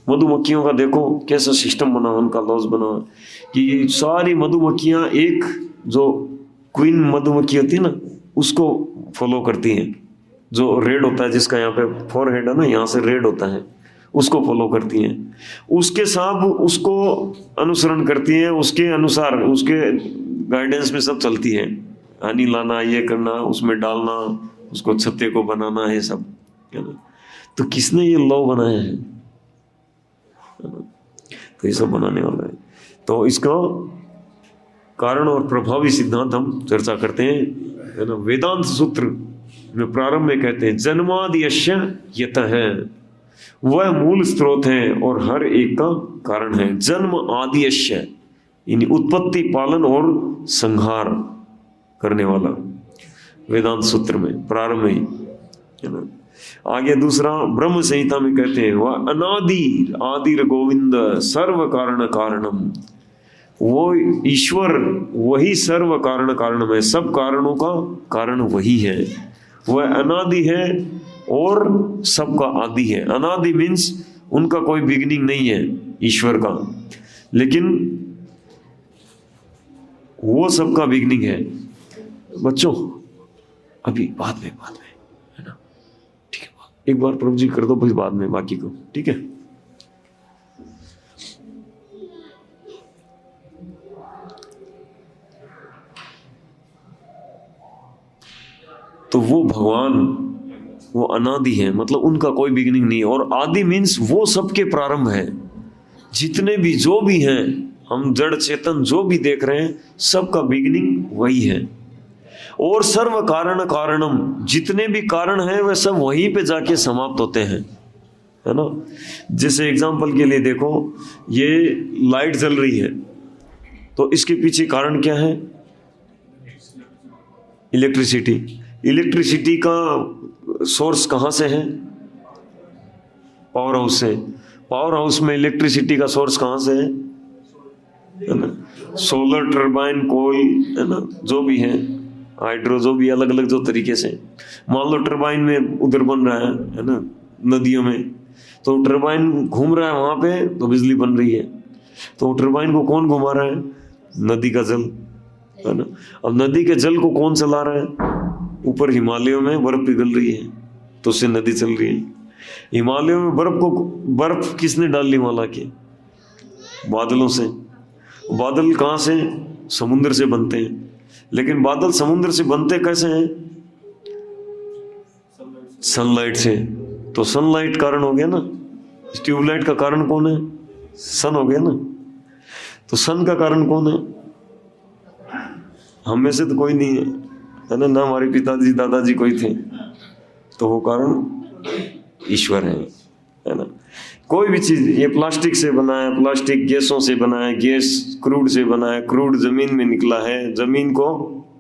A: मधुमक्खियों का देखो कैसा सिस्टम बना, उनका लॉस बना कि सारी मधुमक्खियां एक जो क्वीन मधुमक्खी होती है ना उसको फॉलो करती हैं, जो रेड होता है जिसका यहाँ पे फोरहेड है ना, यहाँ से रेड होता है, उसको फॉलो करती हैं, उसके साथ उसको अनुसरण करती हैं, उसके अनुसार उसके गाइडेंस में सब चलती है, हनी लाना, ये करना, उसमें डालना, उसको छत्ते को बनाना है सब, है ना। तो किसने ये लॉ बनाया है ना? तो ये सब बनाने वाला है। तो इसका कारण और प्रभावी सिद्धांत हम चर्चा करते हैं, है ना। वेदांत सूत्र में प्रारंभ में कहते हैं जन्माद्यस्य यतः, वह मूल स्रोत है और हर एक का कारण है। जन्म आद्यस्य यानी उत्पत्ति, पालन और संहार करने वाला, वेदांत सूत्र में प्रारंभ में, है ना। आगे दूसरा ब्रह्म संहिता में कहते हैं वह अनादि आदिर गोविंद सर्व कारण कारणम, वो ईश्वर वही सर्व कारण कारणम है, सब कारणों का कारण वही है, वह अनादि है और सबका आदि है। अनादि मीन्स उनका कोई बिगिनिंग नहीं है ईश्वर का, लेकिन वो सबका बिगिनिंग है। बच्चों अभी बाद में, है ना, ठीक है, एक बार प्रभु जी कर दो फिर बाद में बाकी को, ठीक है। तो वो भगवान वो अनादि है, मतलब उनका कोई बिगिनिंग नहीं है, और आदि मीन्स वो सबके प्रारंभ है। जितने भी जो भी हैं, हम जड़ चेतन जो भी देख रहे हैं, सबका बिगिनिंग वही है। और सर्व कारण कारणम, जितने भी कारण हैं वह सब वहीं पे जाके समाप्त होते हैं, है ना। जैसे एग्जांपल के लिए देखो, ये लाइट जल रही है तो इसके पीछे कारण क्या है? इलेक्ट्रिसिटी। इलेक्ट्रिसिटी का सोर्स कहाँ से है? पावर हाउस से। पावर हाउस में इलेक्ट्रिसिटी का सोर्स कहाँ से है ना? सोलर टर्बाइन, कोयल, है ना, जो भी है, हाइड्रो, जो भी अलग अलग जो तरीके से। मान लो टर्बाइन में उधर बन रहा है ना, नदियों में, तो टर्बाइन घूम रहा है वहां पे तो बिजली बन रही है। तो टर्बाइन को कौन घुमा रहा है? नदी का जल, है ना। अब नदी के जल को कौन चला रहा है? ऊपर हिमालयों में बर्फ पिघल रही है तो उससे नदी चल रही है। हिमालयों में बर्फ किसने डाल ली? हिमालय के बादलों से। बादल कहाँ से? समुद्र से बनते हैं। लेकिन बादल समुद्र से बनते कैसे हैं? सनलाइट से। तो सनलाइट कारण हो गया ना। ट्यूबलाइट का कारण कौन है? सन हो गया ना। तो सन का कारण कौन है? हम में से तो कोई नहीं है ना, हमारे पिताजी दादाजी कोई थे, तो वो कारण ईश्वर है ना। कोई भी चीज, ये प्लास्टिक से बना है, प्लास्टिक गैसों से बना है, गैस क्रूड से बना है, क्रूड जमीन में निकला है, जमीन को,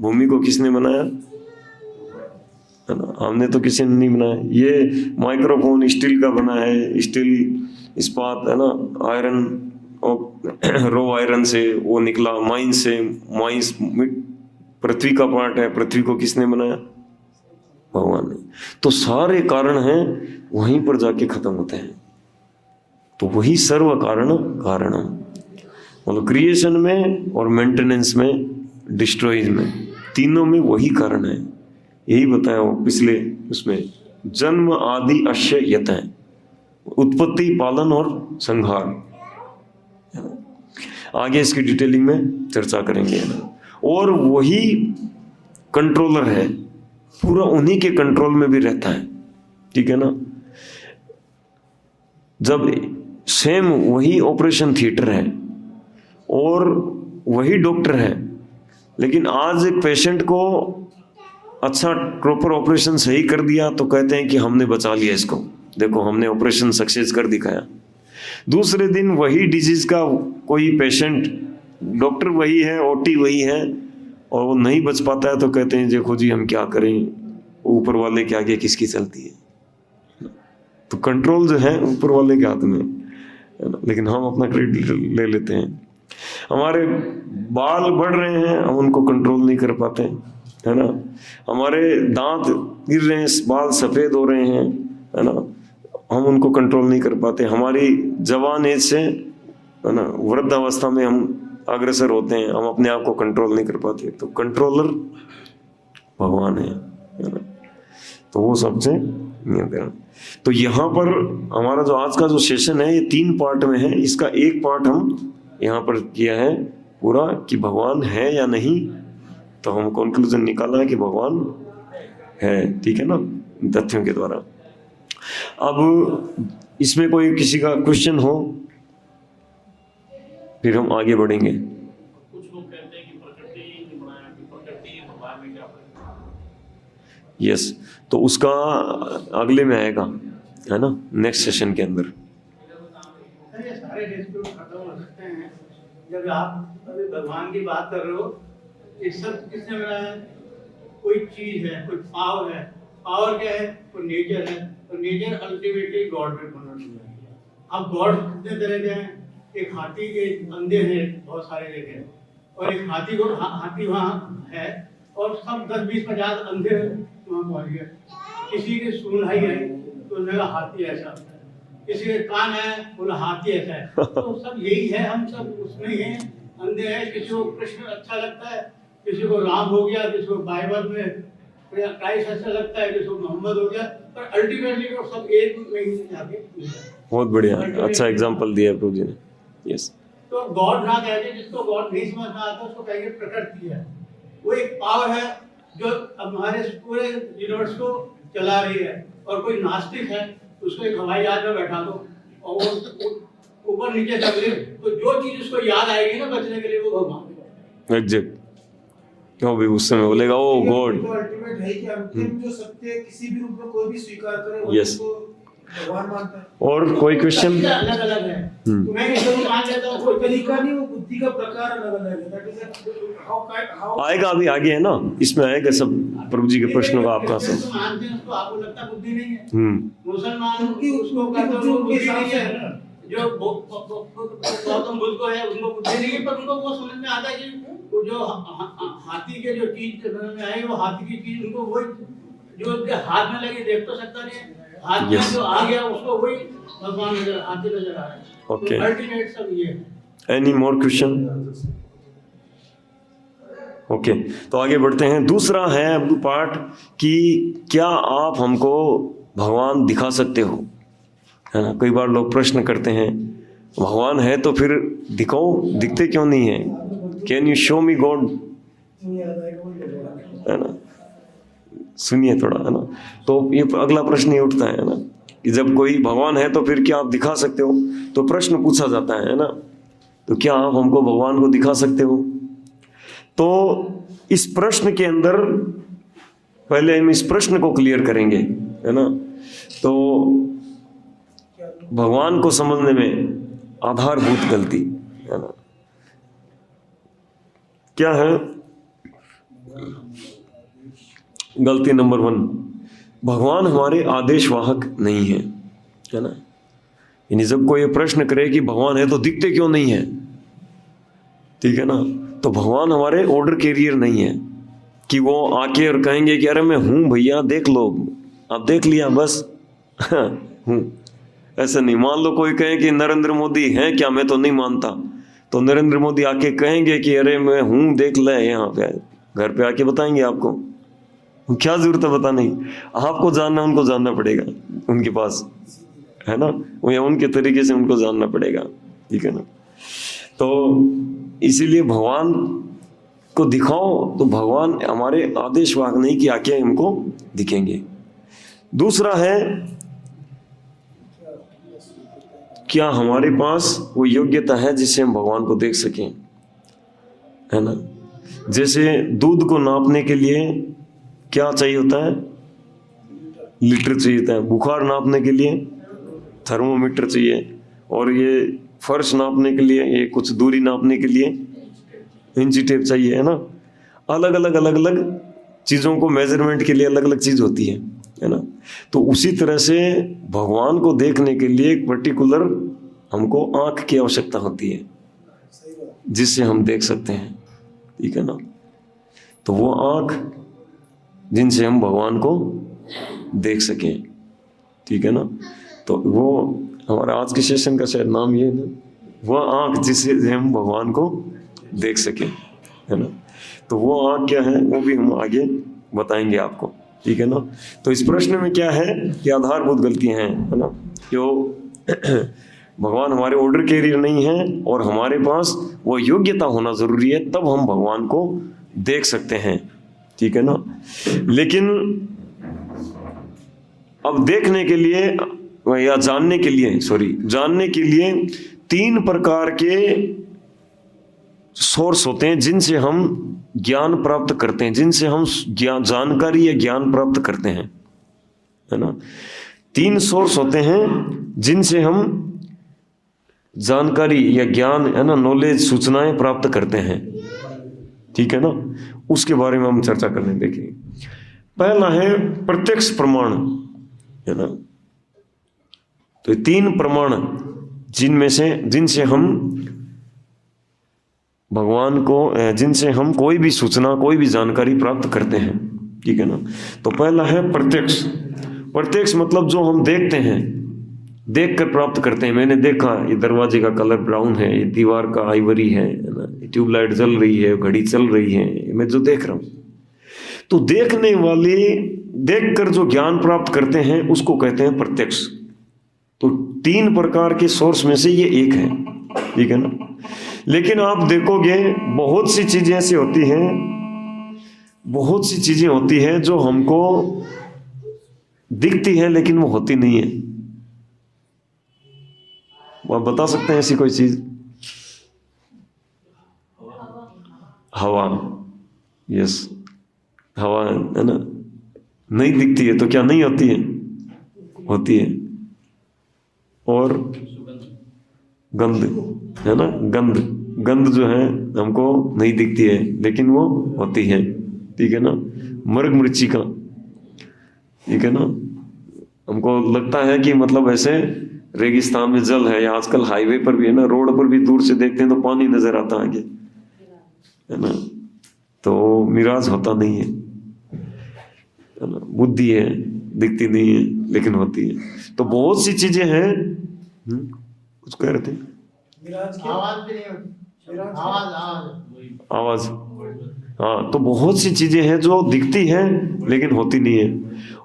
A: भूमि को किसने बनाया? है ना, हमने तो किसी ने नहीं बनाया। ये माइक्रोफोन स्टील का बना है, स्टील, इस्पात, है ना, आयरन और रो आयरन से वो निकला, माइंस से, माइंस पृथ्वी का पार्ट है, पृथ्वी को किसने बनाया? भगवान ने। तो सारे कारण हैं वहीं पर जाके खत्म होते हैं। तो वही सर्व कारण कारणम, मतलब क्रिएशन में और मेंटेनेंस में, डिस्ट्रॉयज में, तीनों में वही कारण है। यही बताया वो पिछले उसमें, जन्म आदि अश्य यत है, उत्पत्ति, पालन और संहार। आगे इसकी डिटेलिंग में चर्चा करेंगे ना। और वही कंट्रोलर है, पूरा उन्हीं के कंट्रोल में भी रहता है, ठीक है ना। जब सेम वही ऑपरेशन थिएटर है और वही डॉक्टर है, लेकिन आज एक पेशेंट को अच्छा प्रॉपर ऑपरेशन सही कर दिया तो कहते हैं कि हमने बचा लिया इसको, देखो हमने ऑपरेशन सक्सेस कर दिखाया। दूसरे दिन वही डिजीज का कोई पेशेंट, डॉक्टर वही है, ओटी वही है, और वो नहीं बच पाता है तो कहते हैं देखो जी हम क्या करें, ऊपर वाले के आगे किसकी चलती है। तो कंट्रोल जो है ऊपर वाले के हाथ में, लेकिन हम अपना क्रेडिट ले लेते हैं। हमारे बाल बढ़ रहे हैं, हम उनको कंट्रोल नहीं कर पाते, है ना, हमारे दांत गिर रहे हैं, बाल सफेद हो रहे हैं, है ना, हम उनको कंट्रोल नहीं कर पाते। हमारी जवान एज से, है ना, वृद्ध अवस्था में हम अग्रसर होते हैं, हम अपने आप को कंट्रोल नहीं कर पाते। तो कंट्रोलर भगवान है ना, तो वो सबसे नियंत्रण। तो यहाँ पर हमारा जो आज का जो सेशन है ये 3 पार्ट में है। इसका एक पार्ट हम यहाँ पर किया है पूरा कि भगवान है या नहीं, तो हम कंक्लूजन निकाला है कि भगवान है, ठीक है ना, तथ्यों के द्वारा। अब इसमें कोई किसी का क्वेश्चन हो फिर हम आगे बढ़ेंगे।
E: कुछ लोग कहते हैं कि प्रकृति ने बनाया, कि प्रकृति भगवान में क्या फर्क है?
A: यस, तो उसका अगले में आएगा, है ना, नेक्स्ट सेशन के अंदर।
D: सर, ये सारे डिस्प्यूट खत्म हो सकते हैं जब आप अभी भगवान की बात कर रहे हो। ये सब किसने बनाया है? कोई चीज है, कोई पावर है। पावर क्या है? कोई नेचर है, और नेचर अल्टीमेटली गॉड में कन्वर्ट है। अब गॉड कितने तरह के हैं? एक हाथी के अंधे हैं बहुत सारे जगह, और एक हाथी को हाथी वहाँ है, और सब 10, 20, 50 अंधे वहाँ पहुँच गए। किसी के सुनवाई है तो उन्होंने कहा हाथी ऐसा, किसी के कान है बोला हाथी ऐसा है। तो सब यही है, हम सब उसमें ही हैं, अंधे हैं। किसी को कृष्ण अच्छा लगता है, किसी को राम हो गया, किसी को बाइबल में क्राइस्ट अच्छा लगता है, किसी को मोहम्मद हो गया, पर अल्टीमेटली वो सब एक में ही जाके मिलता है।
A: बहुत बढ़िया, अच्छा एग्जाम्पल दिया है प्रभु जी ने। यस,
D: तो गॉड ना कहते, जिसको गॉड नहीं समझ में आता उसको कहेंगे प्रकृति है। वो एक पावर है जो अब हमारे पूरे यूनिवर्स को चला रही है। और कोई नास्तिक है उसको एक हवाई जहाज में बैठा दो और वो ऊपर नीचे चल रही, तो जो चीज उसको याद आएगी ना बचने के लिए, वो भगवान है।
A: एग्जैक्ट, क्यों भी उस समय बोलेगा ओ गॉड।
C: तो अल्टीमेट है कि अंतिम जो सत्य है, किसी भी रूप में कोई भी स्वीकार करे वो
A: Yes.
C: उसको भगवान मानता है।
A: और कोई क्वेश्चन?
D: अलग अलग है। मैं इसको मान लेता हूँ, कोई
C: तरीका नहीं, वो बुद्धि का प्रकार अलग अलग है। दैट इज हाउ
A: आएगा, अभी आगे है ना, इसमें आएगा सब प्रभु जी के प्रश्नों का आपका सब।
D: क्रिश्चियन मानते हैं उसको, आपको लगता है बुद्धि नहीं है। मुसलमान
C: उनकी
D: उसको
C: उनकी
D: कहते हैं वो बुद्धि
C: हिसाब
D: नहीं
C: से
D: है। जो गौतम बुद्ध को है उनको बुद्धि नहीं है, पर उनको वो समझ में आता है कि वो जो हाथी के जो चीज समझ में आई, वो हाथी की चीज उनको वही जो उनके हाथ में लगी देख तो सकता नहीं है, हाथ में
A: Yes.
D: जो आ गया उसको वही भगवान नजर आते नजर आ रहा है।
A: Okay.
D: अल्टीमेट सब ये है।
A: Any more question? ओके, तो आगे बढ़ते हैं। दूसरा है अब पार्ट कि क्या आप हमको भगवान दिखा सकते हो, है ना। कई बार लोग प्रश्न करते हैं भगवान है तो फिर दिखाओ, दिखते क्यों नहीं है? Can you show me God, है ना। सुनिए थोड़ा, है ना। तो ये अगला प्रश्न ये उठता है ना कि जब कोई भगवान है तो फिर क्या आप दिखा सकते हो? तो प्रश्न पूछा जाता है ना, तो क्या आप हमको भगवान को दिखा सकते हो? तो इस प्रश्न के अंदर पहले हम इस प्रश्न को क्लियर करेंगे, है ना। तो भगवान को समझने में आधारभूत गलती, है ना, क्या है? गलती नंबर 1, भगवान हमारे आदेश वाहक नहीं है, है ना। यानी जब कोई ये प्रश्न करे कि भगवान है तो दिखते क्यों नहीं है, ठीक है ना, तो भगवान हमारे ऑर्डर कैरियर नहीं है कि वो आके और कहेंगे कि अरे मैं हूं भैया देख लो, आप देख लिया बस हूं। ऐसा नहीं। मान लो कोई कहे कि नरेंद्र मोदी है क्या, मैं तो नहीं मानता, तो नरेंद्र मोदी आके कहेंगे कि अरे मैं हूं देख ले, यहाँ पे घर पे आके बताएंगे आपको। क्या जरूरत है बताने की, आपको जानना उनको जानना पड़ेगा उनके पास, है ना, या उनके तरीके से उनको जानना पड़ेगा, ठीक है ना। तो इसीलिए भगवान को दिखाओ तो भगवान हमारे आदेश वाहक नहीं कि आके हमको दिखेंगे। दूसरा है क्या हमारे पास वो योग्यता है जिससे हम भगवान को देख सकें, है ना। जैसे दूध को नापने के लिए क्या चाहिए होता है? लीटर चाहिए होता है। बुखार नापने के लिए थर्मोमीटर चाहिए, और ये फर्श नापने के लिए, ये कुछ दूरी नापने के लिए इंची टेप चाहिए, है ना। अलग अलग चीज़ों को मेजरमेंट के लिए अलग अलग चीज़ होती है ना। तो उसी तरह से भगवान को देखने के लिए एक पर्टिकुलर हमको आँख की आवश्यकता होती है जिससे हम देख सकते हैं, ठीक है ना। तो वो आँख जिनसे हम भगवान को देख सकें, ठीक है ना। तो वो हमारा आज के सेशन का शायद नाम ये है ना, वह आँख जिससे हम भगवान को देख सकें, है ना। तो वो आँख क्या है वो भी हम आगे बताएंगे आपको, ठीक है ना। तो इस प्रश्न में क्या है कि आधारभूत गलतियां हैं, है ना। जो भगवान हमारे ऑर्डर कैरियर नहीं है और हमारे पास वो योग्यता होना जरूरी है, तब हम भगवान को देख सकते हैं, ठीक है ना। लेकिन अब देखने के लिए या जानने के लिए 3 प्रकार के सोर्स होते हैं जिनसे हम ज्ञान प्राप्त करते हैं, जिनसे हम जानकारी या ज्ञान प्राप्त करते हैं, है ना। 3 सोर्स होते हैं जिनसे हम जानकारी या ज्ञान, है ना, नॉलेज, सूचनाएं प्राप्त करते हैं, ठीक है ना। उसके बारे में हम चर्चा करने देखेंगे। पहला है प्रत्यक्ष प्रमाण, है ना। तो 3 प्रमाण जिनसे हम भगवान को, जिनसे हम कोई भी सूचना, कोई भी जानकारी प्राप्त करते हैं, ठीक है ना। तो पहला है प्रत्यक्ष मतलब जो हम देखते हैं, देख कर प्राप्त करते हैं। मैंने देखा ये दरवाजे का कलर ब्राउन है, ये दीवार का आइवरी है ना, ट्यूबलाइट जल रही है, घड़ी चल रही है, मैं जो देख रहा हूं। तो देखने वाले देखकर जो ज्ञान प्राप्त करते हैं उसको कहते हैं प्रत्यक्ष। तो 3 प्रकार के सोर्स में से ये एक है, ठीक है ना। लेकिन आप देखोगे बहुत सी चीजें ऐसी होती हैं, बहुत सी चीजें होती हैं जो हमको दिखती है लेकिन वो होती नहीं है। आप बता सकते हैं ऐसी कोई चीज? हवा, यस, हवा है ना, नहीं दिखती है तो क्या नहीं होती है? होती है। और गंध, है ना, गंध जो है हमको नहीं दिखती है लेकिन वो होती है, ठीक है ना। मृग मृच्छिका, ठीक है ना, हमको लगता है कि मतलब ऐसे रेगिस्तान में जल है, या आजकल हाईवे पर भी है ना, रोड पर भी दूर से देखते हैं तो पानी नजर आता है आगे, है ना। तो मिराज होता नहीं है ना, बुद्धि है, दिखती नहीं है लेकिन होती है। तो बहुत सी चीजें हैं, कुछ कह रहे थे? आवाज, हाँ। तो बहुत सी चीजें हैं जो दिखती हैं लेकिन होती नहीं है,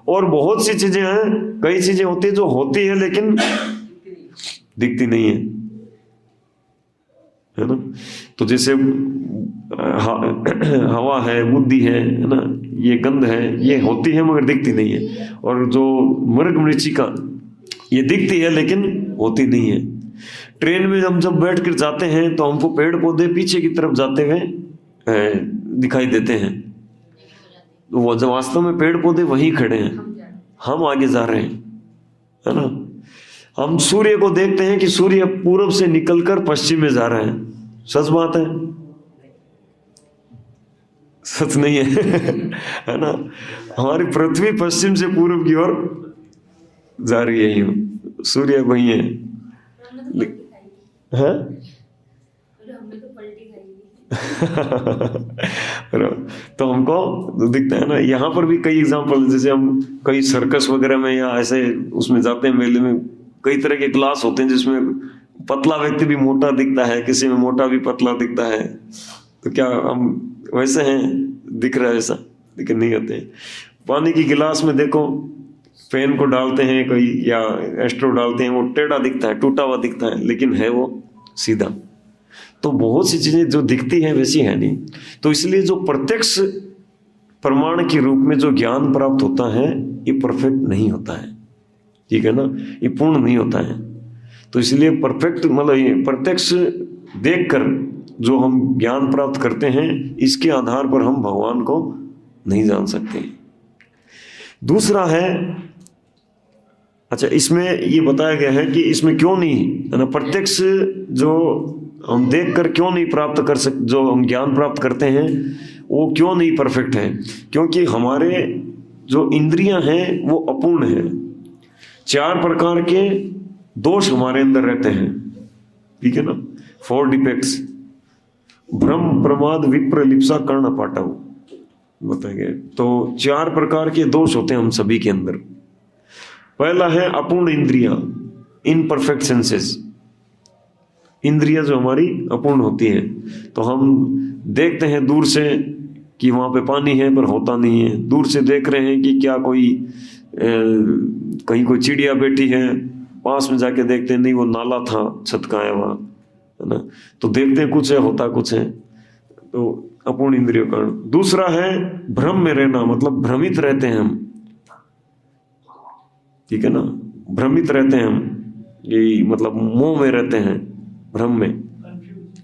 A: और बहुत सी चीजें हैं, कई चीजें होती है जो होती है लेकिन दिखती नहीं है ना। तो जैसे हवा है, बुद्धि है ना, ये गंध है, ये होती है मगर दिखती नहीं है। और जो मृग मृच्छिका, ये दिखती है लेकिन होती नहीं है। ट्रेन में हम जब बैठ कर जाते हैं तो हमको पेड़ पौधे पीछे की तरफ जाते हुए दिखाई देते हैं, तो वो जब वास्तव में पेड़ पौधे वहीं खड़े हैं, हम आगे जा रहे हैं, है ना। हम सूर्य को देखते हैं कि सूर्य पूरब से निकलकर पश्चिम में जा रहा है, सच बात है? सच नहीं है है ना। हमारी पृथ्वी पश्चिम से पूर्व की ओर जा रही है, यूं सूर्य वही है, हैं? तो हमको दिखता है ना। यहाँ पर भी कई एग्जांपल, जैसे हम कई सर्कस वगैरह में या ऐसे उसमें जाते हैं, मेले में कई तरह के क्लास होते हैं जिसमें पतला व्यक्ति भी मोटा दिखता है, किसी में मोटा भी पतला दिखता है। तो क्या हम वैसे हैं? दिख रहा है ऐसा, लेकिन नहीं होते हैं। पानी की गिलास में देखो, पेन को डालते हैं कोई या एस्ट्रो डालते हैं, वो टेढ़ा दिखता है, टूटा हुआ दिखता है, लेकिन है वो सीधा। तो बहुत सी चीजें जो दिखती हैं वैसी है नहीं। तो इसलिए जो प्रत्यक्ष प्रमाण के रूप में जो ज्ञान प्राप्त होता है ये परफेक्ट नहीं होता है, ठीक है ना, ये पूर्ण नहीं होता है। तो इसलिए परफेक्ट मतलब ये प्रत्यक्ष देखकर जो हम ज्ञान प्राप्त करते हैं, इसके आधार पर हम भगवान को नहीं जान सकते। दूसरा है, अच्छा, इसमें ये बताया गया है कि इसमें क्यों नहीं, है ना, प्रत्यक्ष जो हम देखकर क्यों नहीं प्राप्त कर सकते, जो हम ज्ञान प्राप्त करते हैं वो क्यों नहीं परफेक्ट है? क्योंकि हमारे जो इंद्रियां हैं वो अपूर्ण है। 4 प्रकार के दोष हमारे अंदर रहते हैं, ठीक है ना, 4 डिफेक्ट्स: भ्रम, प्रमाद, विप्र, लिप्सा, कर्ण, पाटव। बताएंगे। तो 4 प्रकार के दोष होते हैं हम सभी के अंदर। पहला है अपूर्ण इंद्रिया, इनपरफेक्ट सेंसेस। इंद्रिया जो हमारी अपूर्ण होती है, तो हम देखते हैं दूर से कि वहाँ पे पानी है पर होता नहीं है, दूर से देख रहे हैं कि क्या कोई कहीं कोई चिड़िया बैठी है, पास में जाके देखते हैं नहीं वो नाला था छटकाया हुआ, है ना। तो देखते हैं कुछ है, होता कुछ है। तो अपूर्ण इंद्रियों का। दूसरा है भ्रम में रहना, मतलब भ्रमित रहते हैं हम, ठीक है ना, भ्रमित रहते हैं हम, यही मतलब मोह में रहते हैं, भ्रम में,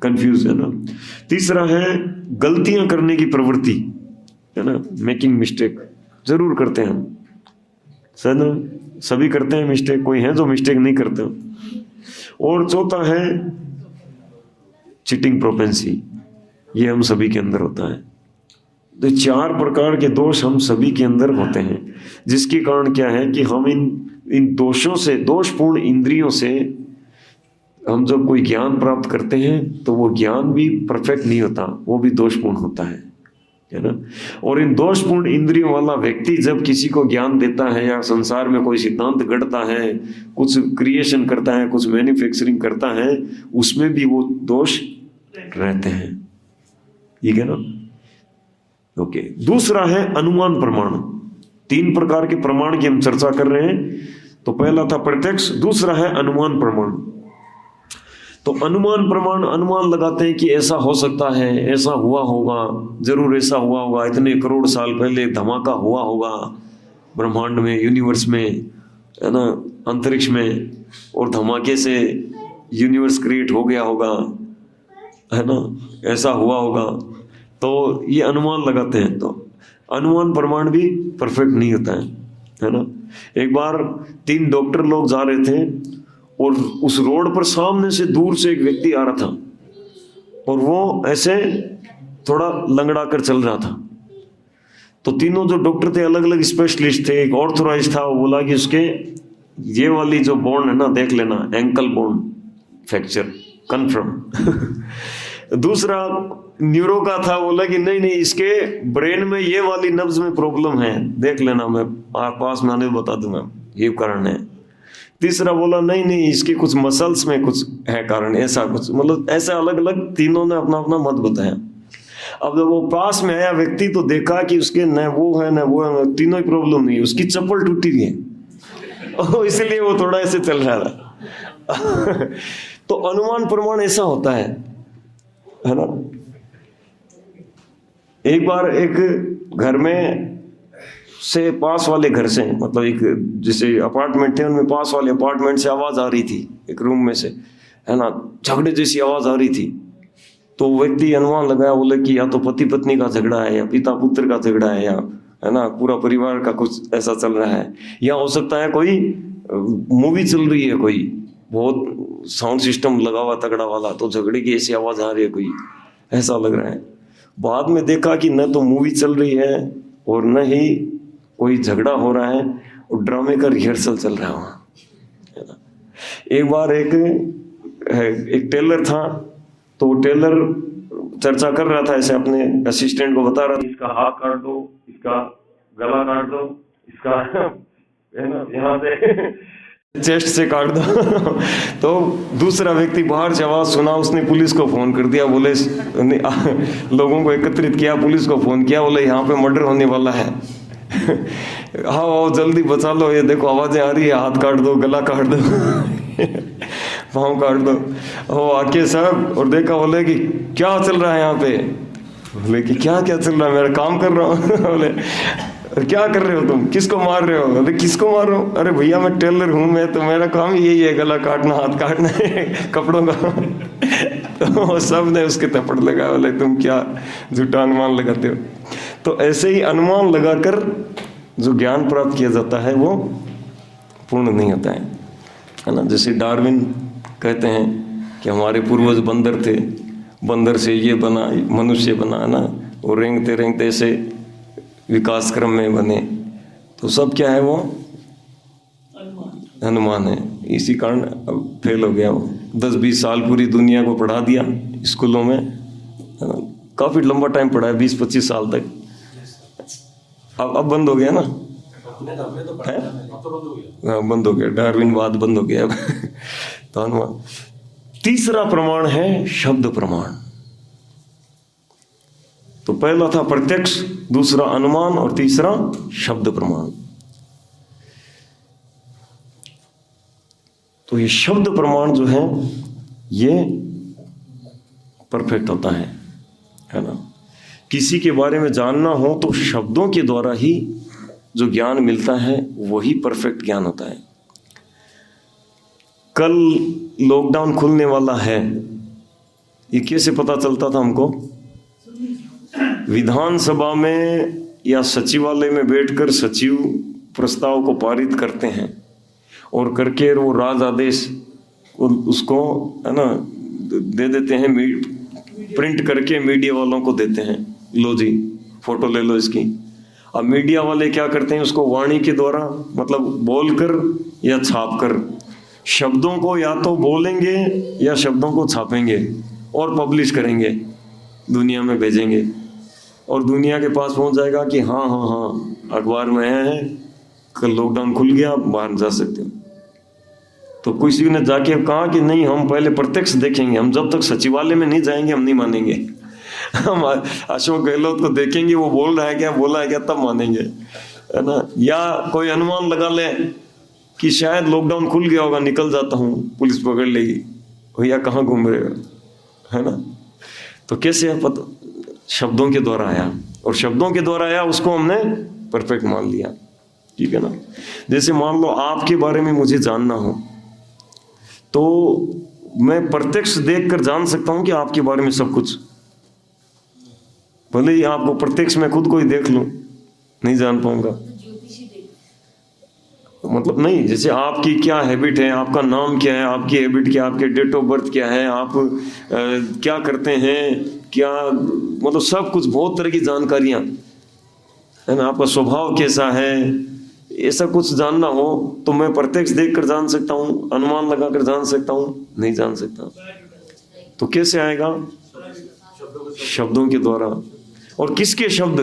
A: कंफ्यूज, है ना। तीसरा है गलतियां करने की प्रवृत्ति, है ना, मेकिंग मिस्टेक, जरूर करते हैं हम, सभी करते हैं मिस्टेक, कोई है जो मिस्टेक नहीं करते। और चौथा है चीटिंग प्रोपेंसी, ये हम सभी के अंदर होता है। तो 4 प्रकार के दोष हम सभी के अंदर होते हैं, जिसके कारण क्या है कि हम इन दोषों से, दोषपूर्ण इंद्रियों से हम जब कोई ज्ञान प्राप्त करते हैं तो वो ज्ञान भी परफेक्ट नहीं होता, वो भी दोषपूर्ण होता है ना। और इन दोषपूर्ण इंद्रियों वाला व्यक्ति जब किसी को ज्ञान देता है या संसार में कोई सिद्धांत गढ़ता है, कुछ क्रिएशन करता है, कुछ मैन्युफैक्चरिंग करता है, उसमें भी वो दोष रहते हैं, ठीक है ना। ओके। दूसरा है अनुमान प्रमाण। 3 प्रकार के प्रमाण की हम चर्चा कर रहे हैं। तो पहला था प्रत्यक्ष, दूसरा है अनुमान प्रमाण। तो अनुमान प्रमाण, अनुमान लगाते हैं कि ऐसा हो सकता है, ऐसा हुआ होगा, जरूर ऐसा हुआ होगा, इतने करोड़ साल पहले धमाका हुआ होगा ब्रह्मांड में, यूनिवर्स में, है ना, अंतरिक्ष में, और धमाके से यूनिवर्स क्रिएट हो गया होगा, है ना, ऐसा हुआ होगा। तो ये अनुमान लगाते हैं। तो अनुमान प्रमाण भी परफेक्ट नहीं होता है ना। एक बार 3 डॉक्टर लोग जा रहे थे और उस रोड पर सामने से दूर से एक व्यक्ति आ रहा था और वो ऐसे थोड़ा लंगड़ा कर चल रहा था। तो तीनों जो डॉक्टर थे अलग अलग स्पेशलिस्ट थे। एक ऑर्थोराइज था, वो बोला कि उसके ये वाली जो बोन है ना देख लेना, एंकल बोन फ्रैक्चर कंफर्म। दूसरा न्यूरो का था, बोला कि नहीं नहीं इसके ब्रेन में ये वाली नब्ज में प्रॉब्लम है, देख लेना, मैं पास में आने बता दूंगा ये कारण है। तीसरा बोला नहीं नहीं इसके कुछ मसल्स में कुछ है कारण, ऐसा कुछ, मतलब ऐसे अलग अलग तीनों ने अपना अपना मत बताया। अब जब वो पास में आया व्यक्ति तो देखा कि उसके न वो है न वो है, तीनों ही प्रॉब्लम नहीं, उसकी चप्पल टूटी हुई है इसलिए वो थोड़ा ऐसे चल रहा था। तो अनुमान प्रमाण ऐसा होता है ना। एक बार एक घर में से पास वाले घर से, मतलब एक जैसे अपार्टमेंट थे उनमें पास वाले अपार्टमेंट से आवाज आ रही थी, एक रूम में से, है ना, झगड़े जैसी आवाज आ रही थी। तो व्यक्ति अनुमान लगाया, बोले कि या तो पति पत्नी का झगड़ा है या पिता पुत्र का झगड़ा है, या है ना पूरा परिवार का कुछ ऐसा चल रहा है, या हो सकता है कोई मूवी चल रही है, कोई बहुत साउंड सिस्टम लगा हुआ तगड़ा वाला, तो झगड़े की ऐसी आवाज आ रही है, कोई ऐसा लग रहा है। बाद में देखा कि न तो मूवी चल रही है और न ही कोई झगड़ा हो रहा है, और ड्रामे का रिहर्सल चल रहा है वहाँ। एक बार एक टेलर था, तो टेलर चर्चा कर रहा था, ऐसे अपने असिस्टेंट को बता रहा था, इसका हाथ काट दो, इसका गला काट दो, इसका है ना यहाँ से चेस्ट से काट दो। तो दूसरा व्यक्ति बाहर से आवाज सुना, उसने पुलिस को फोन कर दिया, बोले लोगों को एकत्रित किया, पुलिस को फोन किया, बोले यहाँ पे मर्डर होने वाला है। हाँ आओ जल्दी बचा लो, ये देखो आवाजें आ रही है, हाथ काट दो, गला काट दो, पाँव काट दो। वो आके साहब और देखा, बोले कि क्या चल रहा है यहाँ पे? बोले कि क्या क्या चल रहा है, मेरा काम कर रहा हूँ। बोले क्या कर रहे हो तुम, किसको मार रहे हो? बोले किसको मार रहा हूँ? अरे भैया मैं टेलर हूँ, मैं तो मेरा काम यही है, गला काटना, हाथ काटना है कपड़ों का। तो सब ने उसके थप्पड़ लगाया, बोले तुम क्या झूठा अनुमान लगाते हो। तो ऐसे ही अनुमान लगाकर जो ज्ञान प्राप्त किया जाता है वो पूर्ण नहीं होता है ना। जैसे डार्विन कहते हैं कि हमारे पूर्वज बंदर थे, बंदर से ये बना, मनुष्य बना, है ना, और रेंगते रेंगते ऐसे विकास क्रम में बने। तो सब क्या है वो अनुमान है। इसी कारण अब फेल हो गया वो। 10-20 साल पूरी दुनिया को पढ़ा दिया स्कूलों में, है ना, काफ़ी लंबा टाइम पढ़ा है, 20-25 साल तक, अब बंद हो गया ना? है? हाँ, बंद हो गया, डार्विनवाद बंद हो गया अब। धन्यवाद। तीसरा प्रमाण है शब्द प्रमाण। तो पहला था प्रत्यक्ष, दूसरा अनुमान और तीसरा शब्द प्रमाण। तो ये शब्द प्रमाण जो है ये परफेक्ट होता है ना? किसी के बारे में जानना हो तो शब्दों के द्वारा ही जो ज्ञान मिलता है वही परफेक्ट ज्ञान होता है। कल लॉकडाउन खुलने वाला है, ये कैसे पता चलता था हमको? विधानसभा में या सचिवालय में बैठकर सचिव प्रस्ताव को पारित करते हैं और करके वो राज आदेश उसको है ना दे देते हैं, प्रिंट करके मीडिया वालों को देते हैं, लो जी फोटो ले लो इसकी। अब मीडिया वाले क्या करते हैं, उसको वाणी के द्वारा मतलब बोलकर या छापकर, शब्दों को या तो बोलेंगे या शब्दों को छापेंगे और पब्लिश करेंगे, दुनिया में भेजेंगे और दुनिया के पास पहुंच जाएगा कि हाँ हाँ हाँ अखबार में है, कल लॉकडाउन खुल गया, आप बाहर जा सकते हो। तो किसी ने जाके कहा कि नहीं हम पहले प्रत्यक्ष देखेंगे, हम जब तक सचिवालय में नहीं जाएंगे हम नहीं मानेंगे, हम अशोक गहलोत को देखेंगे वो बोल रहा है क्या, बोला है क्या, तब मानेंगे, है ना। या कोई अनुमान लगा ले कि शायद लॉकडाउन खुल गया होगा, निकल जाता हूँ, पुलिस पकड़ लेगी, भैया कहाँ घूम रहे हो, है ना। तो कैसे है पता? शब्दों के द्वारा आया, और शब्दों के द्वारा आया उसको हमने परफेक्ट मान लिया, ठीक है ना। जैसे मान लो आपके बारे में मुझे जानना हो तो मैं प्रत्यक्ष देखकर जान सकता हूं कि आपके बारे में सब कुछ, भले ही आपको प्रत्यक्ष में खुद को ही देख लूं नहीं जान पाऊंगा, मतलब नहीं। जैसे आपकी क्या हैबिट है, आपका नाम क्या है, आपकी हैबिट क्या, आपके डेट ऑफ बर्थ क्या है, आप क्या करते हैं, क्या मतलब सब कुछ, बहुत तरह की जानकारियां, है ना। आपका स्वभाव कैसा है, ऐसा कुछ जानना हो तो मैं प्रत्यक्ष देखकर जान सकता हूँ, अनुमान लगाकर जान सकता हूँ, नहीं जान सकता। तो कैसे आएगा? शब्दों के द्वारा। और किसके शब्द,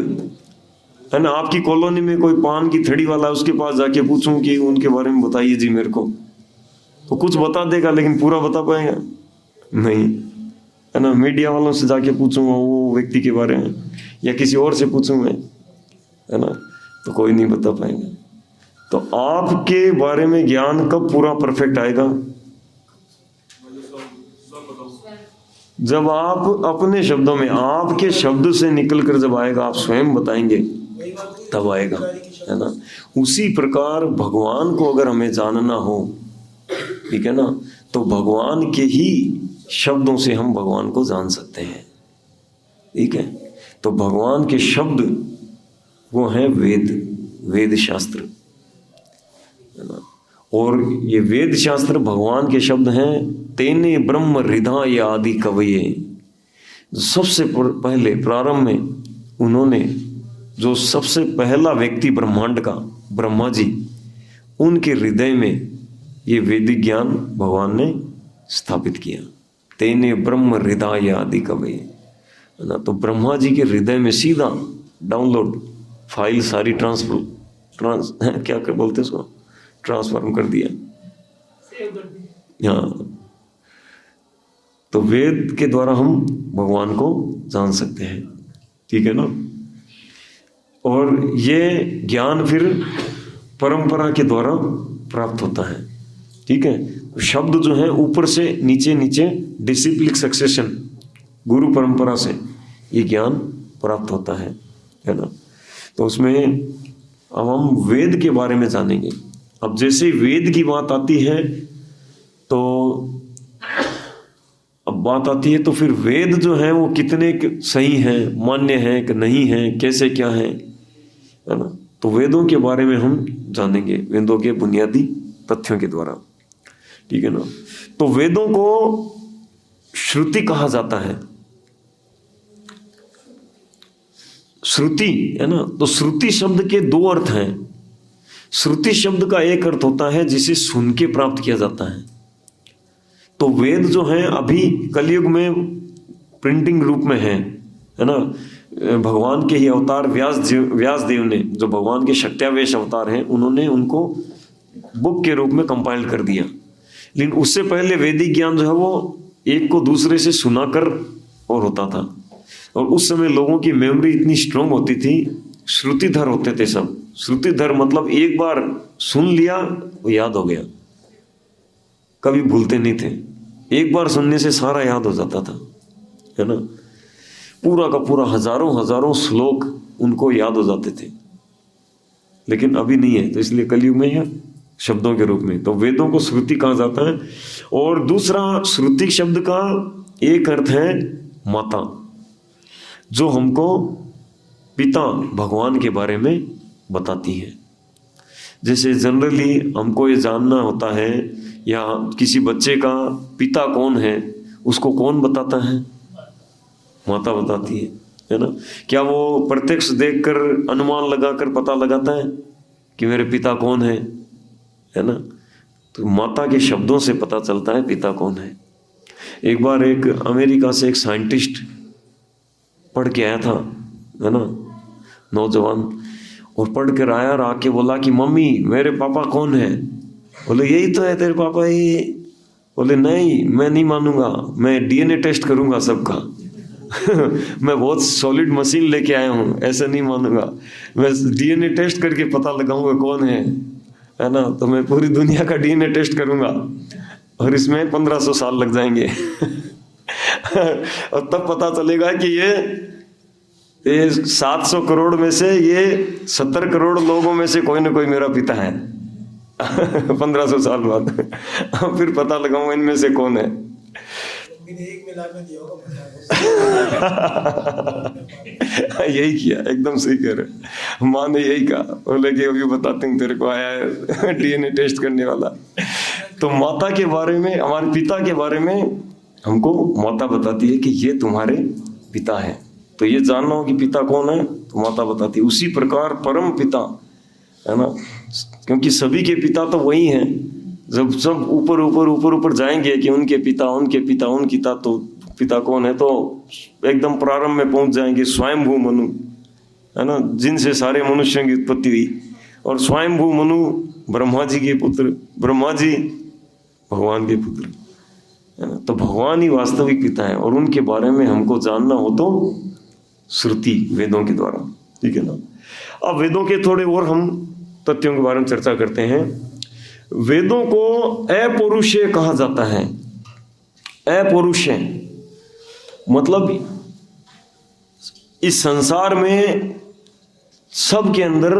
A: है ना। आपकी कॉलोनी में कोई पान की थड़ी वाला, उसके पास जाके पूछूं कि उनके बारे में बताइए जी मेरे को, तो कुछ बता देगा लेकिन पूरा बता पाएगा नहीं, है ना। मीडिया वालों से जाके पूछूंगा वो व्यक्ति के बारे में, या किसी और से पूछूं मैं, है ना, तो कोई नहीं बता पाएगा। तो आपके बारे में ज्ञान कब पूरा परफेक्ट आएगा? जब आप अपने शब्दों में, आपके शब्द से निकलकर जब आएगा, आप स्वयं बताएंगे तब आएगा, है ना। उसी प्रकार भगवान को अगर हमें जानना हो, ठीक है ना, तो भगवान के ही शब्दों से हम भगवान को जान सकते हैं, ठीक है। तो भगवान के शब्द वो हैं वेद शास्त्र, है ना। और ये वेद शास्त्र भगवान के शब्द हैं। तेने ब्रह्म हृदय आदि कवये, सबसे पहले प्रारंभ में उन्होंने जो सबसे पहला व्यक्ति ब्रह्मांड का, ब्रह्मा जी, उनके हृदय में ये वैदिक ज्ञान भगवान ने स्थापित किया। तेने ब्रह्म हृदय आदि कवये, है ना। तो ब्रह्मा जी के हृदय में सीधा डाउनलोड फाइल सारी क्या बोलते हैं उसको, ट्रांसफॉर्म कर दिया, हाँ। तो वेद के द्वारा हम भगवान को जान सकते हैं, ठीक है ना। और ये ज्ञान फिर परंपरा के द्वारा प्राप्त होता है, ठीक है। तो शब्द जो है ऊपर से नीचे नीचे डिसिप्लिक सक्सेशन, गुरु परंपरा से ये ज्ञान प्राप्त होता है ना। तो उसमें अब हम वेद के बारे में जानेंगे। अब जैसे वेद की बात आती है तो अब बात आती है तो फिर वेद जो है वो कितने सही हैं, मान्य हैं कि नहीं हैं, कैसे क्या है ना। तो वेदों के बारे में हम जानेंगे, वेदों के बुनियादी तथ्यों के द्वारा, ठीक है ना। तो वेदों को श्रुति कहा जाता है, श्रुति, है ना। तो श्रुति शब्द के दो अर्थ हैं। श्रुति शब्द का एक अर्थ होता है जिसे सुन के प्राप्त किया जाता है। तो वेद जो है अभी कलयुग में प्रिंटिंग रूप में है ना। भगवान के ही अवतार व्यास देव ने, जो भगवान के शक्त्यावेश अवतार हैं, उन्होंने उनको बुक के रूप में कंपाइल कर दिया। लेकिन उससे पहले वैदिक ज्ञान जो है वो एक को दूसरे से सुनाकर और होता था, और उस समय लोगों की मेमोरी इतनी स्ट्रांग होती थी, श्रुतिधर होते थे सब। श्रुतिधर मतलब एक बार सुन लिया वो याद हो गया, कभी भूलते नहीं थे। एक बार सुनने से सारा याद हो जाता था, है ना। पूरा का पूरा हजारों हजारों श्लोक उनको याद हो जाते थे। लेकिन अभी नहीं है, तो इसलिए कलयुग में है शब्दों के रूप में। तो वेदों को श्रुति कहा जाता है। और दूसरा, श्रुति शब्द का एक अर्थ है माता, जो हमको पिता भगवान के बारे में बताती है। जैसे जनरली हमको ये जानना होता है, या किसी बच्चे का पिता कौन है उसको कौन बताता है? माता बताती है ना। क्या वो प्रत्यक्ष देखकर अनुमान लगाकर पता लगाता है कि मेरे पिता कौन है ना? तो माता के शब्दों से पता चलता है पिता कौन है। एक बार एक अमेरिका से एक साइंटिस्ट पढ़ के आया था, है ना, नौजवान, और पढ़ कर आया और आके बोला कि मम्मी मेरे पापा कौन है? बोले यही तो है तेरे पापा ही। बोले नहीं, मैं नहीं मानूंगा, मैं डीएनए टेस्ट करूंगा सबका। मैं बहुत सॉलिड मशीन लेके आया हूँ, ऐसा नहीं मानूंगा, मैं डीएनए टेस्ट करके पता लगाऊंगा कौन है ना। तो मैं पूरी दुनिया का डीएनए टेस्ट करूंगा और इसमें 1500 साल लग जाएंगे। और तब पता चलेगा कि ये 700 करोड़ में से ये 70 करोड़ लोगों में से कोई ना कोई मेरा पिता है। 1500 साल बाद फिर पता लगाऊंगा इनमें से कौन है।
C: एक मिला में दिया होगा।
A: यही किया, एकदम सही कह रहे। माँ ने यही कहा, बोले कि अभी बताते हैं तेरे को आया है डीएनए टेस्ट करने वाला। तो माता के बारे में, हमारे पिता के बारे में हमको माता बताती है कि ये तुम्हारे पिता है। तो ये जानना हो कि पिता कौन है तो माता बताती है। उसी प्रकार परम पिता, है ना, क्योंकि सभी के पिता तो वही हैं। जब सब ऊपर ऊपर ऊपर ऊपर जाएंगे कि उनके पिता उनके पिता उनकी पिता, तो पिता कौन है, तो एकदम प्रारंभ में पहुंच जाएंगे स्वयंभू मनु, है ना, जिनसे सारे मनुष्यों की उत्पत्ति हुई। और स्वयंभू मनु ब्रह्मा जी के पुत्र, ब्रह्मा जी भगवान के पुत्र, है ना। तो भगवान ही वास्तविक पिता है, और उनके बारे में हमको जानना हो तो श्रुति, वेदों के द्वारा, ठीक है ना। अब वेदों के थोड़े और हम तथ्यों के बारे में चर्चा करते हैं। वेदों को अपौरुषेय कहा जाता है। अपौरुषेय मतलब इस संसार में सबके अंदर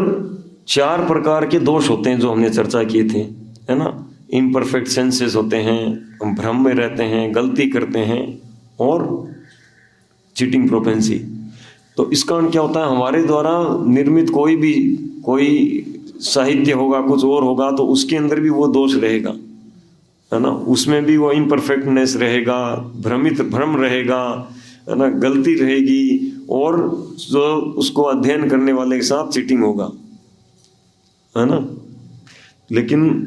A: 4 प्रकार के दोष होते हैं, जो हमने चर्चा किए थे, है ना। इम्परफेक्ट सेंसेस होते हैं, हम भ्रम में रहते हैं, गलती करते हैं, और चीटिंग प्रोपेंसी। तो इसका कारण क्या होता है, हमारे द्वारा निर्मित कोई साहित्य होगा, कुछ और होगा, तो उसके अंदर भी वो दोष रहेगा, है ना। उसमें भी वो इम्परफेक्टनेस रहेगा, भ्रम रहेगा, है ना, गलती रहेगी, और जो उसको अध्ययन करने वाले के साथ चीटिंग होगा, है ना। लेकिन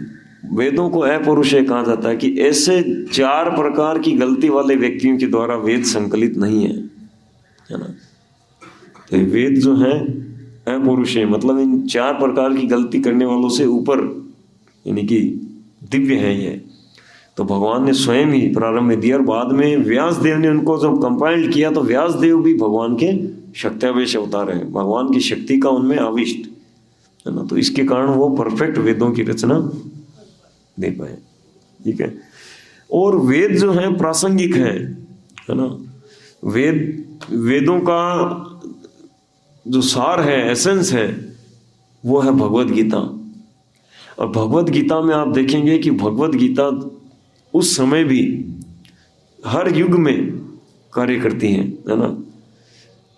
A: वेदों को अपौरुषेय कहा जाता है कि ऐसे 4 प्रकार की गलती वाले व्यक्तियों के द्वारा वेद संकलित नहीं है ना। तो वेद जो है अपौरुषेय, मतलब इन 4 प्रकार की गलती करने वालों से ऊपर, यानी कि दिव्य है ये। तो भगवान ने स्वयं ही प्रारंभ में दिया, और बाद में व्यास देव ने उनको जब कंपाइल किया, तो व्यास देव भी भगवान के शक्त्यावेश अवतार है, भगवान की शक्ति का उनमें आविष्ट, है ना। तो इसके कारण वो परफेक्ट वेदों की रचना दे पाए, ठीक है। और वेद जो है प्रासंगिक है ना। वेदों का जो सार है, एसेंस है, वो है भगवत गीता। और भगवत गीता में आप देखेंगे कि भगवत गीता उस समय भी हर युग में कार्य करती है ना।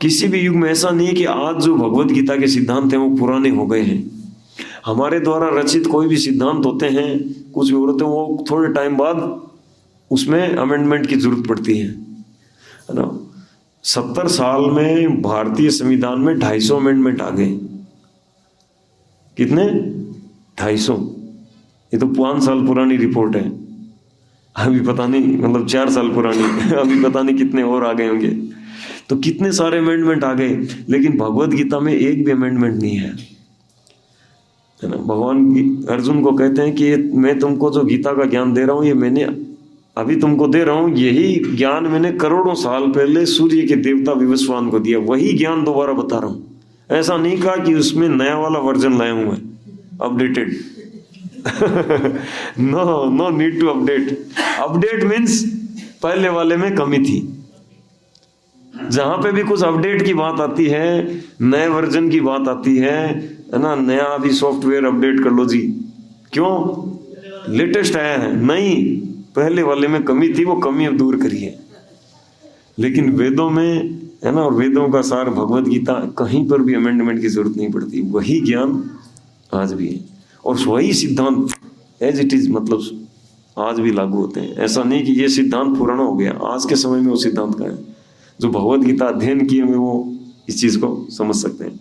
A: किसी भी युग में ऐसा नहीं है कि आज जो भगवत गीता के सिद्धांत हैं वो पुराने हो गए हैं। हमारे द्वारा रचित कोई भी सिद्धांत होते हैं, कुछ भी होते हैं, वो थोड़े टाइम बाद उसमें अमेंडमेंट की जरूरत पड़ती है ना। 70 साल में भारतीय संविधान में 250 अमेंडमेंट आ गए। कितने? 250। ये तो 5 साल पुरानी रिपोर्ट है, अभी पता नहीं, मतलब 4 साल पुरानी, अभी पता नहीं कितने और आ गए होंगे। तो कितने सारे अमेंडमेंट आ गए, लेकिन भगवत गीता में एक भी अमेंडमेंट नहीं है ना। भगवान अर्जुन को कहते हैं कि मैं तुमको जो गीता का ज्ञान दे रहा हूँ, ये मैंने अभी तुमको दे रहा हूँ, यही ज्ञान मैंने करोड़ों साल पहले सूर्य के देवता विवस्वान को दिया, वही ज्ञान दोबारा बता रहा हूँ। ऐसा नहीं कहा कि उसमें नया वाला वर्जन लाया हूँ मैं, updated. No need to update means पहले वाले में कमी थी। जहां पे भी कुछ अपडेट की बात आती है, नए वर्जन की बात आती है ना, नया अभी सॉफ्टवेयर अपडेट कर लो जी, क्यों? लेटेस्ट आया है। नहीं, पहले वाले में कमी थी, वो कमी अब दूर करी है। लेकिन वेदों में है ना, और वेदों का सार भगवत गीता, कहीं पर भी अमेंडमेंट की जरूरत नहीं पड़ती, वही ज्ञान आज भी है और वही सिद्धांत एज इट इज, मतलब आज भी लागू होते हैं। ऐसा नहीं कि ये सिद्धांत पुराना हो गया, आज के समय में वो सिद्धांत का है। जो भगवत गीता अध्ययन किए हुए वो इस चीज को समझ सकते हैं।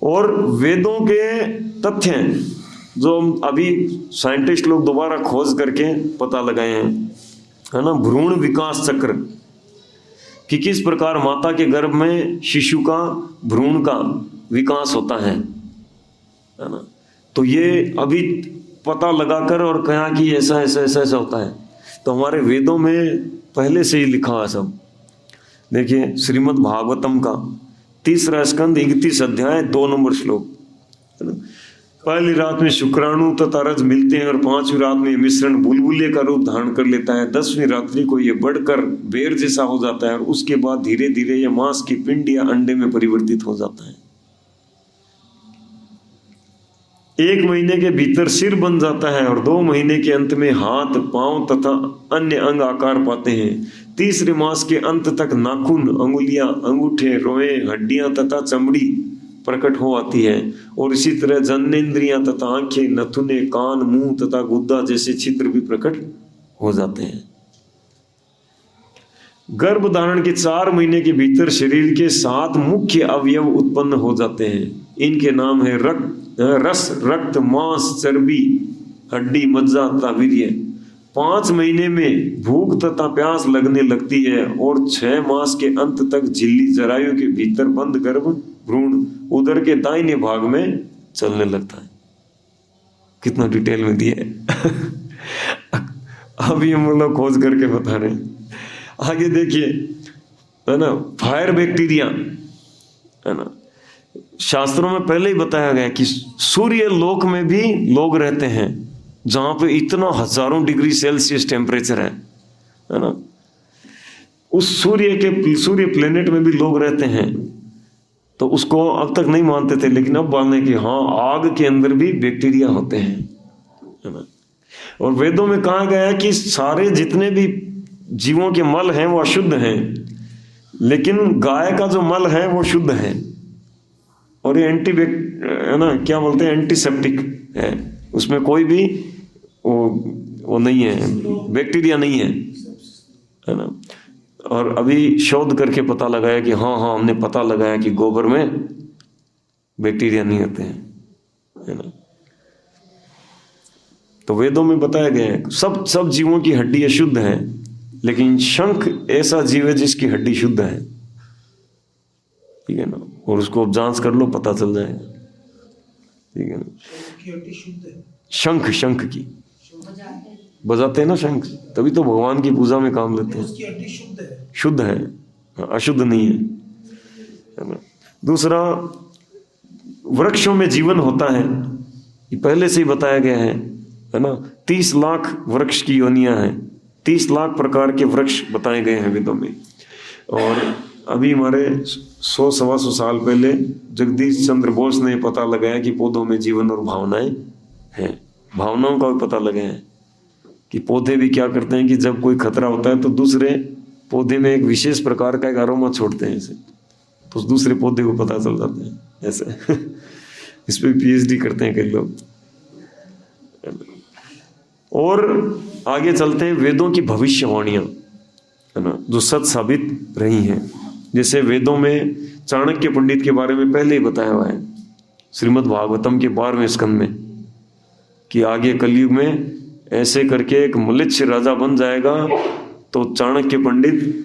A: और वेदों के तथ्य हैं जो अभी साइंटिस्ट लोग दोबारा खोज करके पता लगाए हैं, है ना, भ्रूण विकास चक्र, कि किस प्रकार माता के गर्भ में शिशु का भ्रूण का विकास होता है ना। तो ये अभी पता लगाकर और कहा कि ऐसा ऐसा ऐसा ऐसा होता है, तो हमारे वेदों में पहले से ही लिखा हुआ सब। देखिए श्रीमद् भागवतम का 3रा स्कंद 31 अध्याय 2 नंबर श्लोक, है ना। पहली रात में शुक्राणु तथा रज मिलते हैं और 5वीं रात में मिश्रण बुलबुले का रूप धारण कर लेता है। 10वीं रात्रि को ये बढ़कर बेर जैसा हो जाता है और उसके बाद धीरे धीरे ये मांस की पिंड या अंडे में परिवर्तित हो जाता है। 1 महीने के भीतर सिर बन जाता है और 2 महीने के अंत में हाथ, पांव तथा अन्य अंग आकार पाते हैं। 3रे मास के अंत तक नाखून, अंगुलियां, अंगूठे, रोए, हड्डियां तथा चमड़ी प्रकट हो आती है और इसी तरह जन्नेन्द्रियां तथा आंखें, नथुने, कान, मुंह तथा गुद्दा जैसे छिद्र भी प्रकट हो जाते हैं। गर्भ धारण के 4 महीने के भीतर शरीर के 7 मुख्य अवयव उत्पन्न हो जाते हैं। इनके नाम है रस, रक्त, मांस, चर्बी, हड्डी, मज्जा तथा वीर्य। 5 महीने में भूख तथा प्यास लगने लगती है और 6 मास के अंत तक झिल्ली जरायु के भीतर बंद गर्भ भ्रूण उदर के दाहिने भाग में चलने लगता है। कितना डिटेल में दिया है। अभी हम लोग खोज करके बता रहे हैं। आगे देखिए, है ना, फायर बैक्टीरिया, है ना, शास्त्रों में पहले ही बताया गया कि सूर्य लोक में भी लोग रहते हैं जहां पे इतना हजारों डिग्री सेल्सियस टेम्परेचर है ना। उस सूर्य प्लेनेट में भी लोग रहते हैं। तो उसको अब तक नहीं मानते थे, लेकिन अब माने कि हाँ, आग के अंदर भी बैक्टीरिया होते हैं, है ना। और वेदों में कहा गया है कि सारे जितने भी जीवों के मल हैं वो अशुद्ध हैं, लेकिन गाय का जो मल है वो शुद्ध है और ये है ना, क्या बोलते हैं, एंटीसेप्टिक है। उसमें कोई भी वो नहीं है, बैक्टीरिया नहीं है ना। और अभी शोध करके पता लगाया कि हाँ, हमने पता लगाया कि गोबर में बैक्टीरिया नहीं होते हैं, है ना। तो वेदों में बताया गया है सब जीवों की हड्डी अशुद्ध है, लेकिन शंख ऐसा जीव है जिसकी हड्डी शुद्ध है, ठीक है ना। और उसको आप जांच कर लो, पता चल जाएगा, ठीक है ना। शंख की बजाते हैं ना शंख, तभी तो भगवान की पूजा में काम लेते हैं। शुद्ध है, अशुद्ध नहीं है ना। दूसरा, वृक्षों में जीवन होता है, ये पहले से ही बताया गया है ना। 30 लाख वृक्ष की योनियां हैं, 30 लाख प्रकार के वृक्ष बताए गए हैं वेदों में। और अभी हमारे 100-125 साल पहले जगदीश चंद्र बोस ने पता लगाया कि पौधों में जीवन और भावनाएं हैं। भावनाओं का भी पता लगाया है कि पौधे भी क्या करते हैं कि जब कोई खतरा होता है तो दूसरे पौधे में एक विशेष प्रकार का एक अरोमा छोड़ते हैं ऐसे, तो दूसरे पौधे को पता चल जाते हैं ऐसे। इस पे PhD करते हैं कई लोग। और आगे चलते हैं, वेदों की भविष्यवाणियां, है ना, जो सच साबित रही हैं। जैसे वेदों में चाणक्य पंडित के बारे में पहले ही बताया हुआ है श्रीमद् भागवतम के 12वें स्कंद में, कि आगे कलयुग में ऐसे करके एक मलेच्छ राजा बन जाएगा, तो चाणक्य पंडित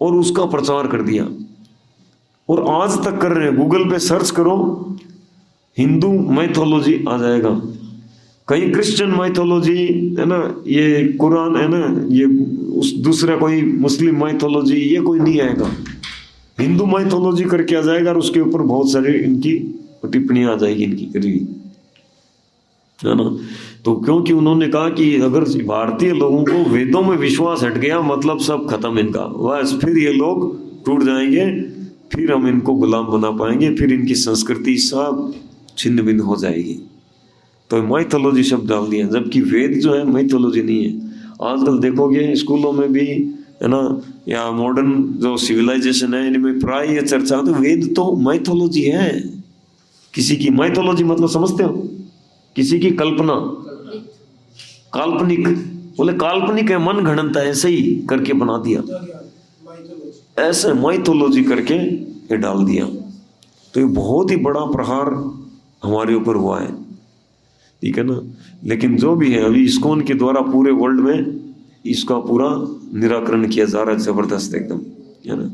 A: और उसका प्रचार कर दिया, और आज तक कर रहे हैं। गूगल पे सर्च करो, हिंदू माइथोलॉजी आ जाएगा, कहीं क्रिश्चियन माइथोलॉजी है ना, ये कुरान है ना, ये उस दूसरा कोई मुस्लिम माइथोलॉजी, ये कोई नहीं आएगा, हिंदू माइथोलॉजी करके आ जाएगा, और उसके ऊपर बहुत सारे इनकी टिप्पणियां आ जाएगी इनकी करी, है ना। तो क्योंकि उन्होंने कहा कि अगर भारतीय लोगों को वेदों में विश्वास हट गया, मतलब सब खत्म इनका, बस फिर ये लोग टूट जाएंगे, फिर हम इनको गुलाम बना पाएंगे, फिर इनकी संस्कृति सब छिन्न भिन्न हो जाएगी। तो माइथोलॉजी शब्द डाल दिया, जबकि वेद जो है माइथोलॉजी नहीं है। आजकल देखोगे स्कूलों में भी, है ना, या मॉडर्न जो सिविलाइजेशन है इनमें प्राय ये चर्चा होती है, वेद तो माइथोलॉजी है। किसी की माइथोलॉजी मतलब समझते हो, किसी की कल्पना, काल्पनिक, बोले काल्पनिक है, मन घड़ंत है, ऐसे ही करके बना दिया, ऐसे माइथोलॉजी करके ये डाल दिया। तो ये बहुत ही बड़ा प्रहार हमारे ऊपर हुआ है, ठीक है ना। लेकिन जो भी है, अभी इस्कॉन के द्वारा पूरे वर्ल्ड में इसका पूरा निराकरण किया जा रहा है, जबरदस्त एकदम, है ना।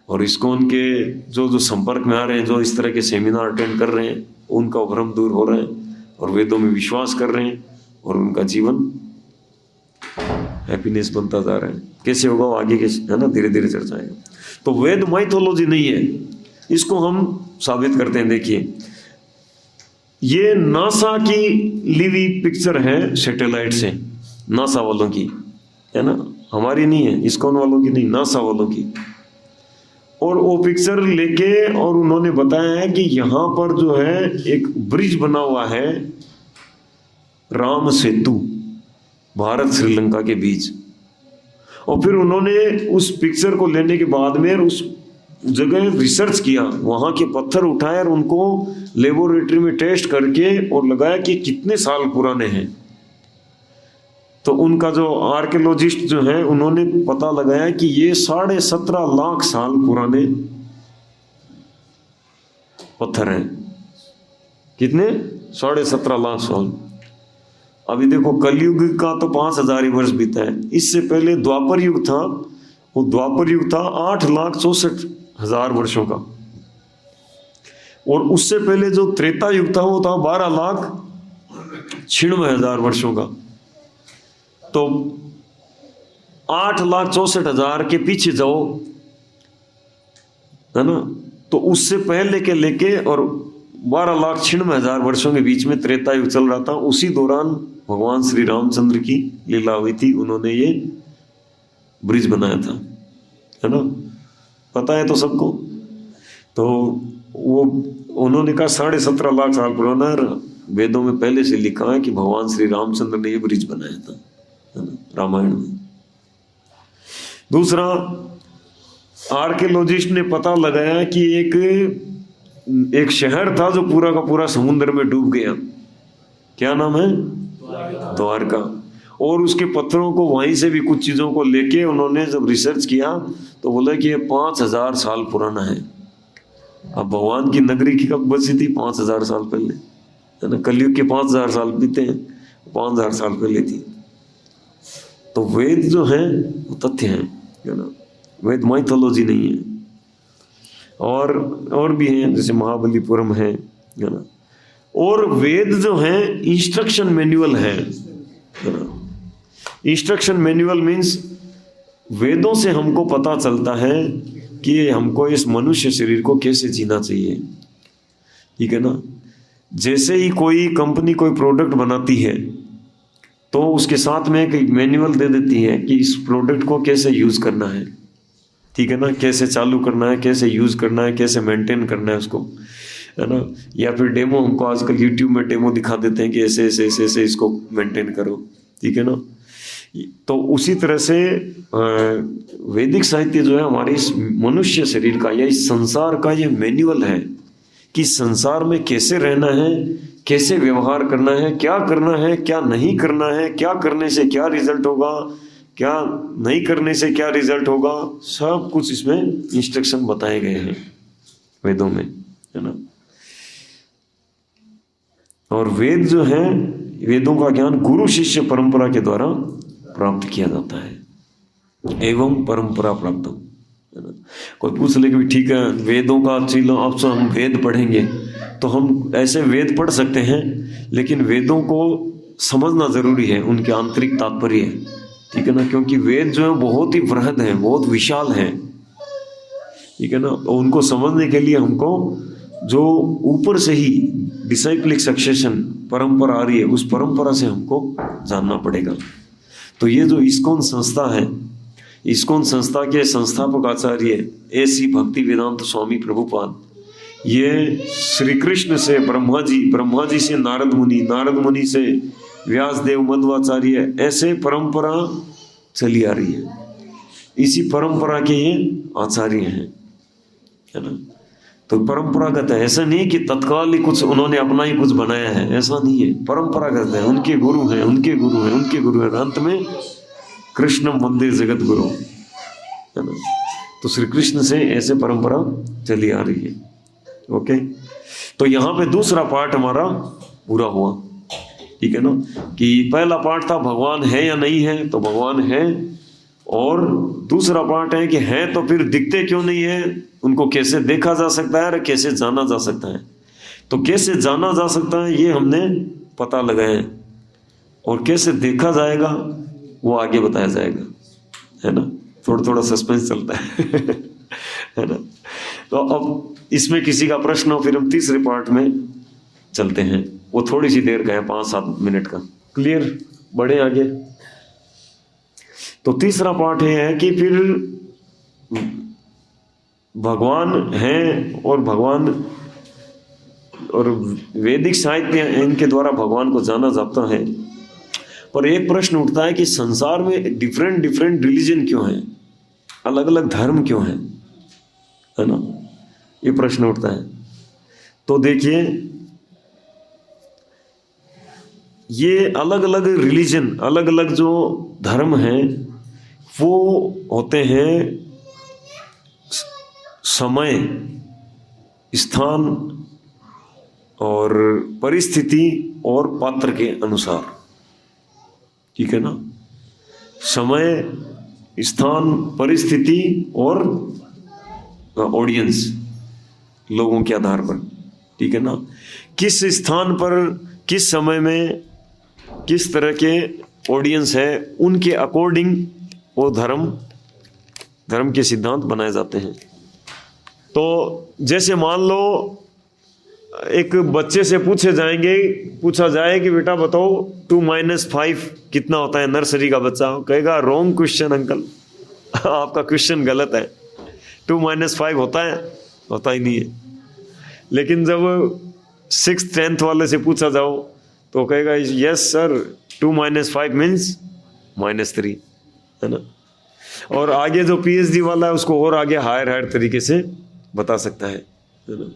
A: और इस्कॉन के जो संपर्क में आ रहे हैं, जो इस तरह के सेमिनार अटेंड कर रहे हैं, उनका भ्रम दूर हो रहा है, और वेदों में विश्वास कर रहे हैं, और उनका जीवन हैप्पीनेस बनता जा रहा है। कैसे होगा वो आगे के, है ना, धीरे धीरे चर्चा आएगा। तो वेद माइथोलॉजी नहीं है, इसको हम साबित करते हैं। देखिए, ये नासा की ली हुई पिक्चर है सैटेलाइट से, नासा वालों की, है ना, हमारी नहीं है, इस्कॉन वालों की नहीं, नासा वालों की। और वो पिक्चर लेके और उन्होंने बताया है कि यहाँ पर जो है एक ब्रिज बना हुआ है, राम सेतु, भारत श्रीलंका के बीच। और फिर उन्होंने उस पिक्चर को लेने के बाद में उस जगह रिसर्च किया, वहाँ के पत्थर उठाए और उनको लेबोरेटरी में टेस्ट करके और लगाया कि कितने साल पुराने हैं। तो उनका जो आर्कियोलॉजिस्ट जो है, उन्होंने पता लगाया कि ये 17.5 लाख साल पुराने पत्थर हैं। कितने? 17.5 लाख साल। अभी देखो, कलयुग का तो 5000 ही वर्ष बीता है। इससे पहले द्वापर युग था, वो द्वापर युग था 8,64,000 वर्षों का। और उससे पहले जो त्रेता युग था वो था 12,96,000 वर्षों का। तो 8,64,000 के पीछे जाओ, है ना, तो उससे पहले के लेके और 12,96,000 वर्षों के बीच में त्रेता युग चल रहा था। उसी दौरान भगवान श्री रामचंद्र की लीला हुई थी, उन्होंने ये ब्रिज बनाया था, है ना, पता है तो सबको। तो वो उन्होंने कहा 17.5 लाख साल पुराना है, वेदों में पहले से लिखा है कि भगवान श्री रामचंद्र ने ये ब्रिज बनाया था, है ना, रामायण में। दूसरा, आर्कियोलॉजिस्ट ने पता लगाया कि एक शहर था जो पूरा का पूरा समुद्र में डूब गया। क्या नाम है? द्वारका। और उसके पत्थरों को वहीं से भी कुछ चीजों को लेके उन्होंने जब रिसर्च किया तो बोला कि ये 5,000 साल पुराना है। अब भगवान की नगरी की कब बची थी? 5,000 साल पहले, है ना। कलयुग के 5,000 साल बीते हैं, 5,000 साल पहले थी। तो वेद जो है वो तथ्य है ना, वेद माइथोलॉजी नहीं है। और भी हैं, जैसे महाबलीपुरम है ना। और वेद जो है इंस्ट्रक्शन मैनुअल है ना। इंस्ट्रक्शन मैनुअल मीन्स वेदों से हमको पता चलता है कि हमको इस मनुष्य शरीर को कैसे जीना चाहिए, ठीक है ना। जैसे ही कोई कंपनी कोई प्रोडक्ट बनाती है तो उसके साथ में एक मैनुअल दे देती है कि इस प्रोडक्ट को कैसे यूज करना है, ठीक है ना, कैसे चालू करना है, कैसे यूज करना है, कैसे मेंटेन करना है उसको, है ना। या फिर डेमो हमको आजकल यूट्यूब में डेमो दिखा देते हैं कि ऐसे ऐसे ऐसे ऐसे इसको मेंटेन करो, ठीक है ना। तो उसी तरह से वैदिक साहित्य जो है हमारे इस मनुष्य शरीर का या इस संसार का ये मैनुअल है कि संसार में कैसे रहना है, कैसे व्यवहार करना है, क्या करना है, क्या नहीं करना है, क्या करने से क्या रिजल्ट होगा, क्या नहीं करने से क्या रिजल्ट होगा, सब कुछ इसमें इंस्ट्रक्शन बताए गए हैं वेदों में, है ना। और वेद जो है, वेदों का ज्ञान गुरु शिष्य परंपरा के द्वारा प्राप्त किया जाता है, एवं परंपरा प्राप्तम, है ना। कोई पूछ ले कि भी ठीक है वेदों का चलो अब तो हम वेद पढ़ेंगे, तो हम ऐसे वेद पढ़ सकते हैं, लेकिन वेदों को समझना जरूरी है, उनके आंतरिक तात्पर्य, ठीक है ना, क्योंकि वेद जो है बहुत ही वृहद है, बहुत विशाल है, ठीक है ना। और उनको समझने के लिए हमको जो ऊपर से ही डिसाइक्लिक सक्सेशन परंपरा आ रही है, उस परंपरा से हमको जानना पड़ेगा। तो ये जो इस्कॉन संस्था है, इस्कॉन संस्था के संस्थापक आचार्य ऐसी भक्ति वेदांत स्वामी प्रभुपाद, ये श्री कृष्ण से ब्रह्मा जी से नारद मुनि से व्यासदेव मध्वाचार्य, ऐसे परंपरा चली आ रही है। इसी परंपरा के ये आचार्य हैं, है ना। तो परंपरागत है, ऐसा नहीं कि तत्काल ही कुछ उन्होंने अपना ही कुछ बनाया है, ऐसा नहीं है। परंपरागत है, उनके गुरु हैं, अंत में कृष्ण वंदे जगत गुरु, है ना। तो श्री कृष्ण से ऐसे परंपरा चली आ रही है। ओके, तो यहाँ पे दूसरा पार्ट हमारा पूरा हुआ, ठीक है ना। कि पहला पार्ट था भगवान है या नहीं है, तो भगवान है, और दूसरा पार्ट है कि है तो फिर दिखते क्यों नहीं है, उनको कैसे देखा जा सकता है और कैसे जाना जा सकता है। तो कैसे जाना जा सकता है ये हमने पता लगाया, और कैसे देखा जाएगा वो आगे बताया जाएगा, है ना। थोड़ा सस्पेंस चलता है ना। तो अब इसमें किसी का प्रश्न हो, फिर हम तीसरे पार्ट में चलते हैं, वो थोड़ी सी देर का है, 5-7 मिनट का। क्लियर, बढ़े आगे। तो तीसरा पार्ट ये है कि फिर भगवान है, और भगवान और वैदिक साहित्य इनके द्वारा भगवान को जाना जाता है। पर एक प्रश्न उठता है कि संसार में डिफरेंट रिलीजन क्यों है, अलग अलग धर्म क्यों है ना, ये प्रश्न उठता है। तो देखिए, ये अलग अलग रिलीजन, अलग अलग जो धर्म हैं, वो होते हैं समय, स्थान और परिस्थिति और पात्र के अनुसार, ठीक है ना। समय, स्थान, परिस्थिति और ऑडियंस, लोगों के आधार पर, ठीक है ना। किस स्थान पर, किस समय में, किस तरह के ऑडियंस है, उनके अकॉर्डिंग वो धर्म के सिद्धांत बनाए जाते हैं। तो जैसे मान लो एक बच्चे से पूछा जाए कि बेटा बताओ 2 - 5 कितना होता है, नर्सरी का बच्चा कहेगा रॉन्ग क्वेश्चन अंकल, आपका क्वेश्चन गलत है, 2 - 5 होता ही नहीं है। लेकिन जब 6th 10th वाले से पूछा जाओ तो कहेगा यस सर, 2 - 5 मीन्स -3, है ना। और आगे जो PhD वाला है उसको और आगे हायर तरीके से बता सकता है ना।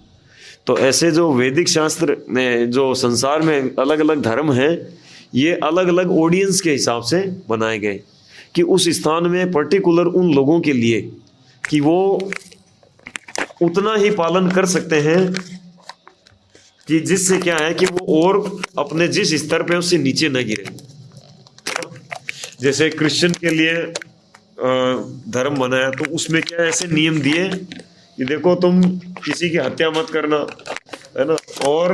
A: तो ऐसे जो वैदिक शास्त्र में जो संसार में अलग अलग धर्म हैं, ये अलग अलग ऑडियंस के हिसाब से बनाए गए कि उस स्थान में पर्टिकुलर उन लोगों के लिए कि वो उतना ही पालन कर सकते हैं कि जिससे क्या है कि वो और अपने जिस स्तर पे उससे नीचे न गिरे। जैसे क्रिश्चियन के लिए धर्म बनाया, तो उसमें क्या ऐसे नियम दिए कि देखो तुम किसी की हत्या मत करना, है ना। और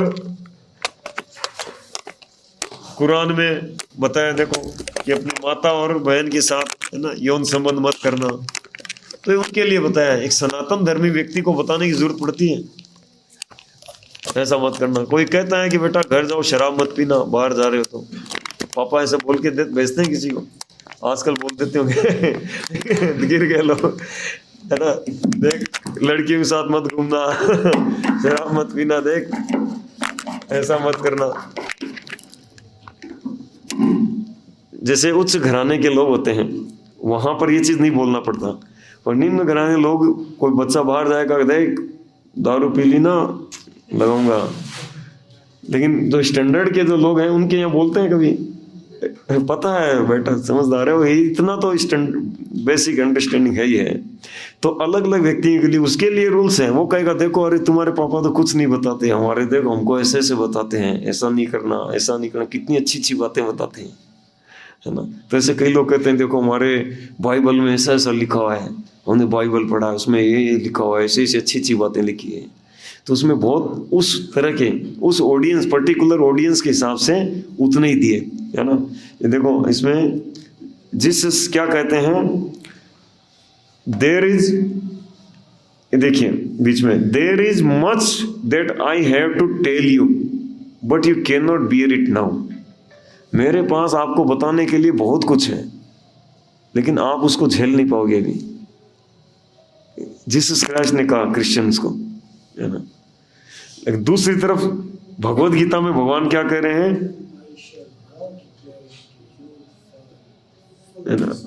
A: कुरान में बताया देखो कि अपनी माता और बहन के साथ, है ना, यौन संबंध मत करना। तो ये उनके लिए बताया। एक सनातन धर्मी व्यक्ति को बताने की जरूरत पड़ती है, ऐसा मत करना। कोई कहता है कि बेटा घर जाओ, शराब मत पीना, बाहर जा रहे हो तो पापा ऐसा बोल के भेजते हैं किसी को, आजकल बोल देते होंगे गिर गए लोग, है ना, देख लड़कियों के साथ मत घूमना, शराब मत पीना, देख ऐसा मत करना। जैसे उच्च घराने के लोग होते हैं वहां पर ये चीज नहीं बोलना पड़ता, और निम्न घराने लोग, कोई बच्चा बाहर जाएगा, देख दारू पी ली ना लगाऊंगा। लेकिन जो स्टैंडर्ड के जो लोग हैं उनके यहाँ बोलते हैं कभी, पता है बेटा समझदार है वो, इतना तो बेसिक अंडरस्टैंडिंग है ही है। तो अलग अलग व्यक्तियों के लिए उसके लिए रूल्स हैं। वो कहेगा देखो अरे तुम्हारे पापा तो कुछ नहीं बताते, हमारे देखो हमको ऐसे ऐसे बताते हैं, ऐसा नहीं करना, ऐसा नहीं करना, कितनी अच्छी अच्छी बातें बताते हैं, है ना। तो ऐसे कई लोग कहते हैं देखो हमारे बाइबल में ऐसा ऐसा लिखा हुआ है, हमने बाइबल पढ़ा है उसमें ये लिखा हुआ है, ऐसी ऐसी अच्छी अच्छी बातें लिखी है। तो उसमें बहुत उस तरह के उस ऑडियंस पर्टिकुलर ऑडियंस के हिसाब से उतने ही दिए, है ना। ये देखो इसमें जीसस क्या कहते हैं, देयर इज, देखिए बीच में, there is much that I have to tell you but you can not bear it now. मेरे पास आपको बताने के लिए बहुत कुछ है लेकिन आप उसको झेल नहीं पाओगे अभी। जीसस क्राइस्ट ने कहा क्रिश्चियंस को, है ना। लेकिन दूसरी तरफ भगवत गीता में भगवान क्या कह रहे हैं,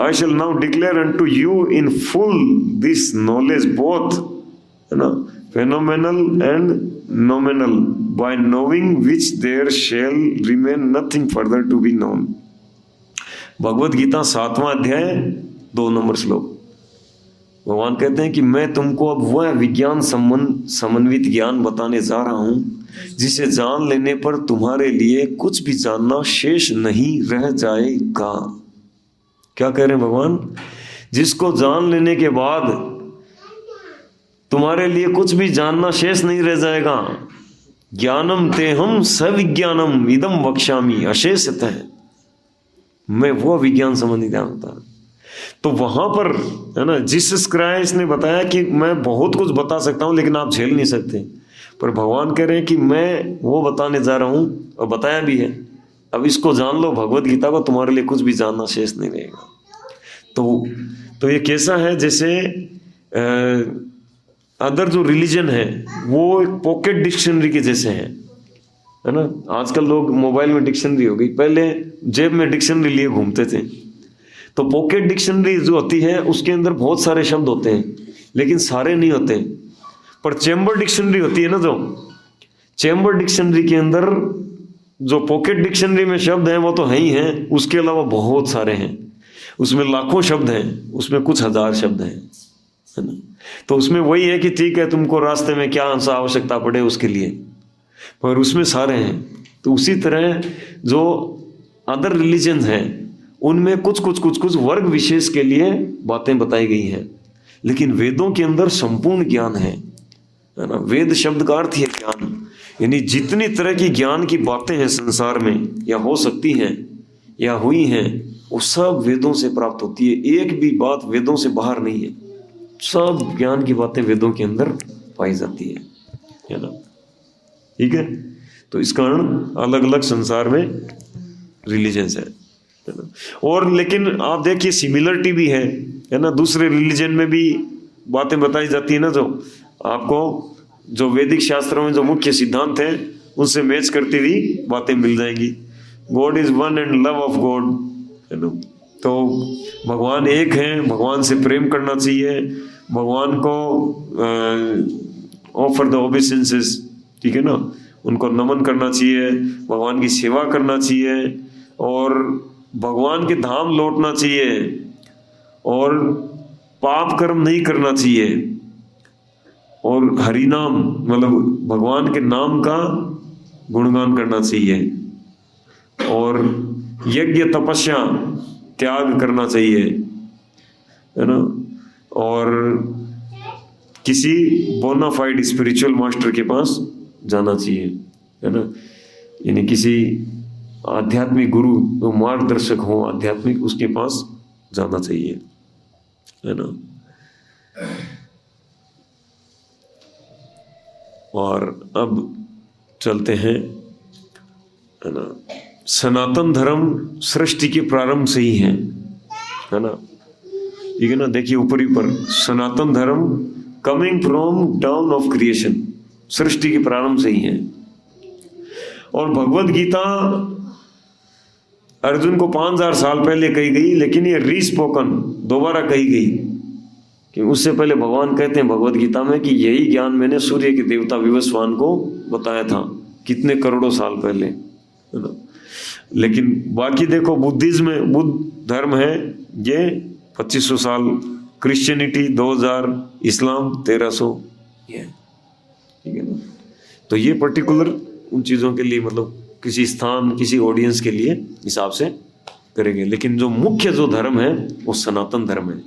A: I shall now declare unto you in full this knowledge both, है ना, phenomenal and nominal, by knowing which there shall remain nothing further to be known। Bhagavad Gita 7वां अध्याय 2 नंबर श्लोक। भगवान कहते हैं कि मैं तुमको अब वह विज्ञान समन्वित ज्ञान बताने जा रहा हूं जिसे जान लेने पर तुम्हारे लिए कुछ भी जानना शेष नहीं रह जाएगा। क्या कह रहे हैं भगवान, जिसको जान लेने के बाद तुम्हारे लिए कुछ भी जानना शेष नहीं रह जाएगा। ज्ञानम तेहम सविज्ञानम इदम वक्ष्यामि अशेषतः, मैं वो विज्ञान संबंधी ज्ञान होता है। तो वहां पर, है ना, जीसस क्राइस्ट ने बताया कि मैं बहुत कुछ बता सकता हूं लेकिन आप झेल नहीं सकते। पर भगवान कह रहे हैं कि मैं वो बताने जा रहा हूं और बताया भी है, अब इसको जान लो भगवत गीता को, तुम्हारे लिए कुछ भी जानना शेष नहीं रहेगा। तो ये कैसा है, जैसे अदर जो रिलीजन है वो एक पॉकेट डिक्शनरी के जैसे है ना। आजकल लोग मोबाइल में डिक्शनरी हो गई, पहले जेब में डिक्शनरी लिए घूमते थे। तो पॉकेट डिक्शनरी जो होती है उसके अंदर बहुत सारे शब्द होते हैं लेकिन सारे नहीं होते। पर चैम्बर डिक्शनरी होती है ना, जो चैम्बर डिक्शनरी के अंदर जो पॉकेट डिक्शनरी में शब्द हैं वो तो है ही हैं, उसके अलावा बहुत सारे हैं, उसमें लाखों शब्द हैं, उसमें कुछ हजार शब्द हैं, है ना। तो उसमें वही है कि ठीक है तुमको रास्ते में क्या सा आवश्यकता पड़े उसके लिए, पर उसमें सारे हैं। तो उसी तरह जो अदर रिलीजन हैं उनमें कुछ वर्ग विशेष के लिए बातें बताई गई हैं, लेकिन वेदों के अंदर संपूर्ण ज्ञान है ना। वेद शब्द का अर्थ है ज्ञान, यानी जितनी तरह की ज्ञान की बातें हैं संसार में या हो सकती हैं या हुई हैं वो सब वेदों से प्राप्त होती है। एक भी बात वेदों से बाहर नहीं है, सब ज्ञान की बातें वेदों के अंदर पाई जाती है ना। ठीक है, तो इस कारण अलग अलग संसार में रिलीजन्स है ना। और लेकिन आप देखिए सिमिलरिटी भी है ना, दूसरे रिलीजन में भी बातें बताई जाती है ना, जो आपको जो वैदिक शास्त्रों में जो मुख्य सिद्धांत हैं उनसे मैच करती हुई बातें मिल जाएंगी। God is one and love of God, है ना। तो भगवान एक हैं, भगवान से प्रेम करना चाहिए, भगवान को ऑफर द ओबेसेंसेस, ठीक है ना, उनको नमन करना चाहिए, भगवान की सेवा करना चाहिए और भगवान के धाम लौटना चाहिए और पाप कर्म नहीं करना चाहिए और हरि नाम मतलब भगवान के नाम का गुणगान करना चाहिए और यज्ञ तपस्या त्याग करना चाहिए, है ना। और किसी बोनाफाइड स्पिरिचुअल मास्टर के पास जाना चाहिए, है ना, यानी किसी आध्यात्मिक गुरु जो मार्गदर्शक हो आध्यात्मिक, उसके पास जाना चाहिए, है ना। और अब चलते हैं, है ना, सनातन धर्म सृष्टि के प्रारंभ से ही है ना, ठीक है ना। देखिए ऊपर Sanatan Dharma coming from down of creation, सृष्टि के प्रारंभ से ही है। और भगवत गीता अर्जुन को 5000 साल पहले कही गई, लेकिन ये रीस्पोकन दोबारा कही गई कि उससे पहले भगवान कहते हैं भगवत गीता में कि यही ज्ञान मैंने सूर्य के देवता विवस्वान को बताया था कितने करोड़ों साल पहले, है ना। लेकिन बाकी देखो बुद्धिज्म में, बुद्ध धर्म है ये 2500 साल, क्रिश्चियनिटी 2000, इस्लाम 1300, ये ठीक है ना। तो ये पर्टिकुलर उन चीज़ों के लिए मतलब किसी स्थान किसी ऑडियंस के लिए हिसाब से करेंगे। लेकिन जो मुख्य जो धर्म है वो सनातन धर्म है,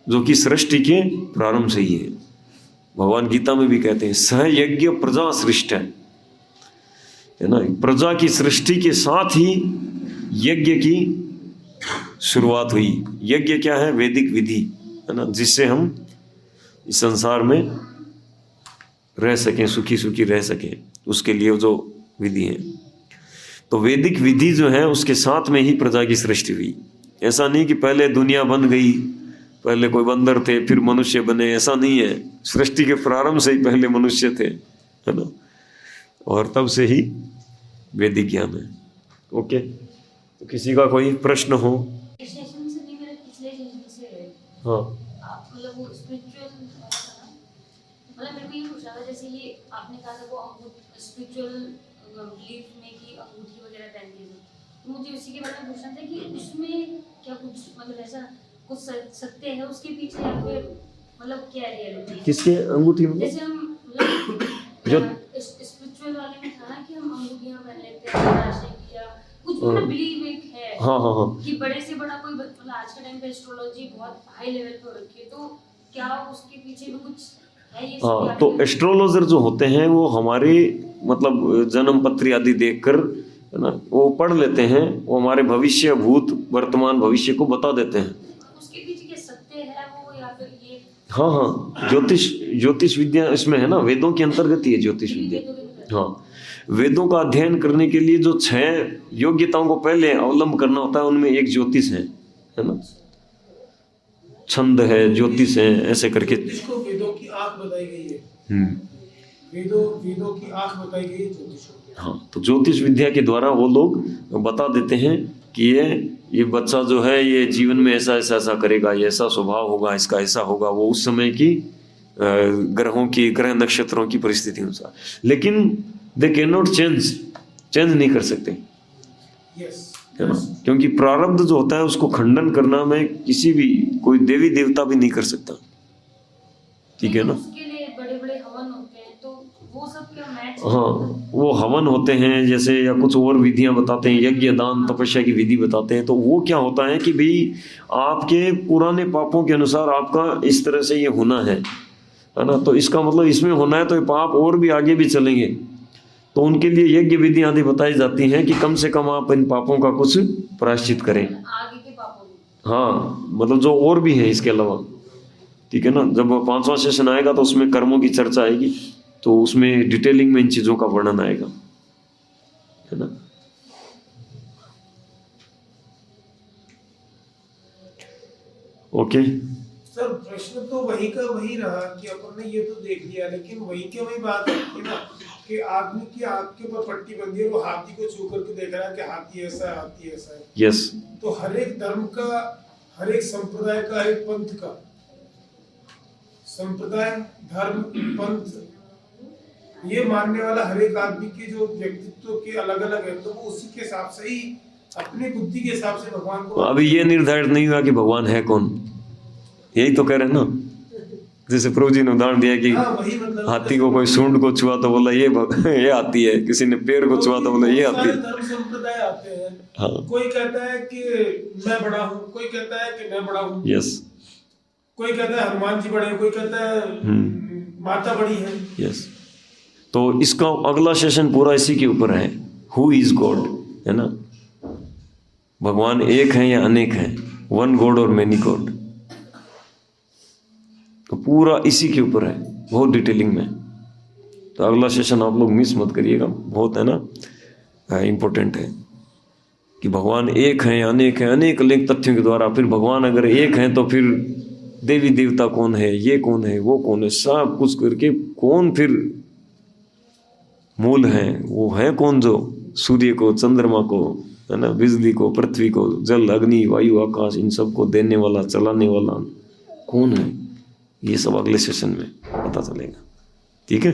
A: जो कि सृष्टि के प्रारंभ से ही है। भगवान गीता में भी कहते हैं सहयज्ञ प्रजा सृष्ट है ना। प्रजा की सृष्टि के साथ ही यज्ञ की शुरुआत हुई। यज्ञ क्या है? वैदिक विधि है ना, जिससे हम इस संसार में रह सकें, सुखी सुखी रह सकें, उसके लिए जो विधि है। तो वैदिक विधि जो है उसके साथ में ही प्रजा की सृष्टि हुई। ऐसा नहीं कि पहले दुनिया बन गई, पहले कोई बंदर थे फिर मनुष्य बने, ऐसा नहीं है। सृष्टि के प्रारंभ से ही पहले मनुष्य थे, है ना, और तब से ही वैदिक ज्ञान है। ओके, तो किसी का कोई प्रश्न हो?
F: सेशन से नहीं, मेरे पिछले सेशन से है।
A: हाँ,
F: आप मतलब वो स्पिरिचुअल मतलब मेरे को ये पूछना था, जैसे ये आपने कहा था वो अंगूठी स्पिरिचुअल बिलीफ में कि अंगूठी वगैरह पहनती है, तो मुझे उसी के बारे में पूछना था कि उसमें क्या कुछ मतलब ऐसा कुछ सत्य है उसके पीछे, या फिर मतलब क्या रियलिटी?
A: किसके अंगूठी में?
F: जैसे हम मतलब
A: जो
F: स्पिरिचुअल वाले में था ना कि हम अंगूठियां पहन लेते हैं राशि की, या कुछ भी बिलीव एक है
A: हाँ हाँ हाँ,
F: कि बड़े से बड़ा कोई मतलब आज के टाइम पे एस्ट्रोलॉजी बहुत हाई लेवल पे हो रखी है, तो क्या उसके पीछे भी कुछ है ये?
A: हाँ, तो एस्ट्रोलॉजर जो होते हैं वो हमारे मतलब जन्म पत्री आदि देखकर, है ना, वो पढ़ लेते हैं, वो हमारे भविष्य, भूत, वर्तमान, भविष्य को बता देते हैं।
F: उसके पीछे क्या सत्य है वो, या फिर ये?
A: हाँ हाँ, ज्योतिष विद्या इसमें है ना, वेदों के अंतर्गत ही है ज्योतिष विद्या। हाँ, वेदों का अध्ययन करने के लिए जो 6 योग्यताओं को पहले अवलंब करना होता है, उनमें एक ज्योतिष है ना, छंद है, ज्योतिष है, ऐसे करके।
C: इसको वेदों की आंख बताई गई है। वेदों की आंख बताई गई है ज्योतिष को।
A: हाँ, तो ज्योतिष विद्या के द्वारा वो लोग बता देते हैं कि ये बच्चा जो है ये जीवन में ऐसा ऐसा ऐसा करेगा, ये ऐसा स्वभाव होगा, इसका ऐसा होगा, वो उस समय की ग्रहों की, ग्रह नक्षत्रों की परिस्थिति अनुसार। लेकिन दे कैन नॉट चेंज नहीं कर सकते, है ना, क्योंकि प्रारब्ध जो होता है उसको खंडन करना में किसी भी कोई देवी देवता भी नहीं कर सकता। ठीक है ना?
F: उसके लिए बड़े बड़े हवन होते हैं, तो वो सब क्या मैच?
A: हाँ, वो हवन होते हैं जैसे, या कुछ और विधियां बताते हैं, यज्ञ दान तपस्या की विधि बताते हैं। तो वो क्या होता है कि भाई आपके पुराने पापों के अनुसार आपका इस तरह से ये होना है ना, तो इसका मतलब इसमें होना है, तो ये पाप और भी आगे भी चलेंगे, तो उनके लिए यज्ञ विधि आदि बताई जाती हैं कि कम से कम आप इन पापों का कुछ प्रायश्चित करें।
F: आगे के पापों में?
A: हाँ, मतलब जो और भी है इसके अलावा। ठीक है ना? जब 5वां सेशन आएगा तो उसमें कर्मों की चर्चा आएगी, तो उसमें डिटेलिंग में इन चीजों का वर्णन आएगा, है ना। ओके,
C: सर प्रश्न तो वही का वही रहा कि अपन ने ये तो देख लिया, लेकिन वही के वही बात है ना कि आदमी की आंख के ऊपर पट्टी बंधी है, वो हाथी को छू करके देख रहा है कि हाथी ऐसा है, हाथी ऐसा है।
A: यस।
C: तो हर एक धर्म का, हर एक संप्रदाय का, हर एक पंथ का, संप्रदाय, धर्म, पंथ, ये मानने वाला हर एक आदमी के जो व्यक्तित्व के अलग अलग है, तो वो उसी के हिसाब से ही अपनी बुद्धि के हिसाब से भगवान को।
A: अभी ये निर्धारित नहीं हुआ कि भगवान है कौन, यही तो कह रहे हैं ना। जैसे प्रभु जी ने उदाहरण दिया कि
C: मतलब
A: हाथी को कोई सूंड को छुआ तो बोला ये हाथी है, किसी ने पैर को छुआ तो बोला ये हाथी है।
C: धर्म संप्रदाय आते हैं।
A: हाँ,
C: कोई कहता है कि मैं बड़ा हूँ, कोई कहता है कि मैं बड़ा हूँ।
A: यस।
C: कोई कहता है हनुमान जी बड़े हैं, कोई कहता है माता बड़ी है।
A: यस। तो इसका अगला सेशन पूरा इसी के ऊपर है, हु इज गॉड, है ना। भगवान एक है या अनेक है, वन गॉड और मेनी गॉड, तो पूरा इसी के ऊपर है, बहुत डिटेलिंग में। तो अगला सेशन आप लोग मिस मत करिएगा, बहुत है ना इम्पोर्टेंट है कि भगवान एक है या अनेक है, अनेक अनेक तथ्यों के द्वारा। फिर भगवान अगर एक है तो फिर देवी देवता कौन है, ये कौन है, वो कौन है, सब कुछ करके कौन फिर मूल है, वो है कौन जो सूर्य को, चंद्रमा को, है ना, बिजली को, पृथ्वी को, जल, अग्नि, वायु, आकाश, इन सब को देने वाला, चलाने वाला कौन है, ये सब अगले सेशन में पता चलेगा। ठीक है।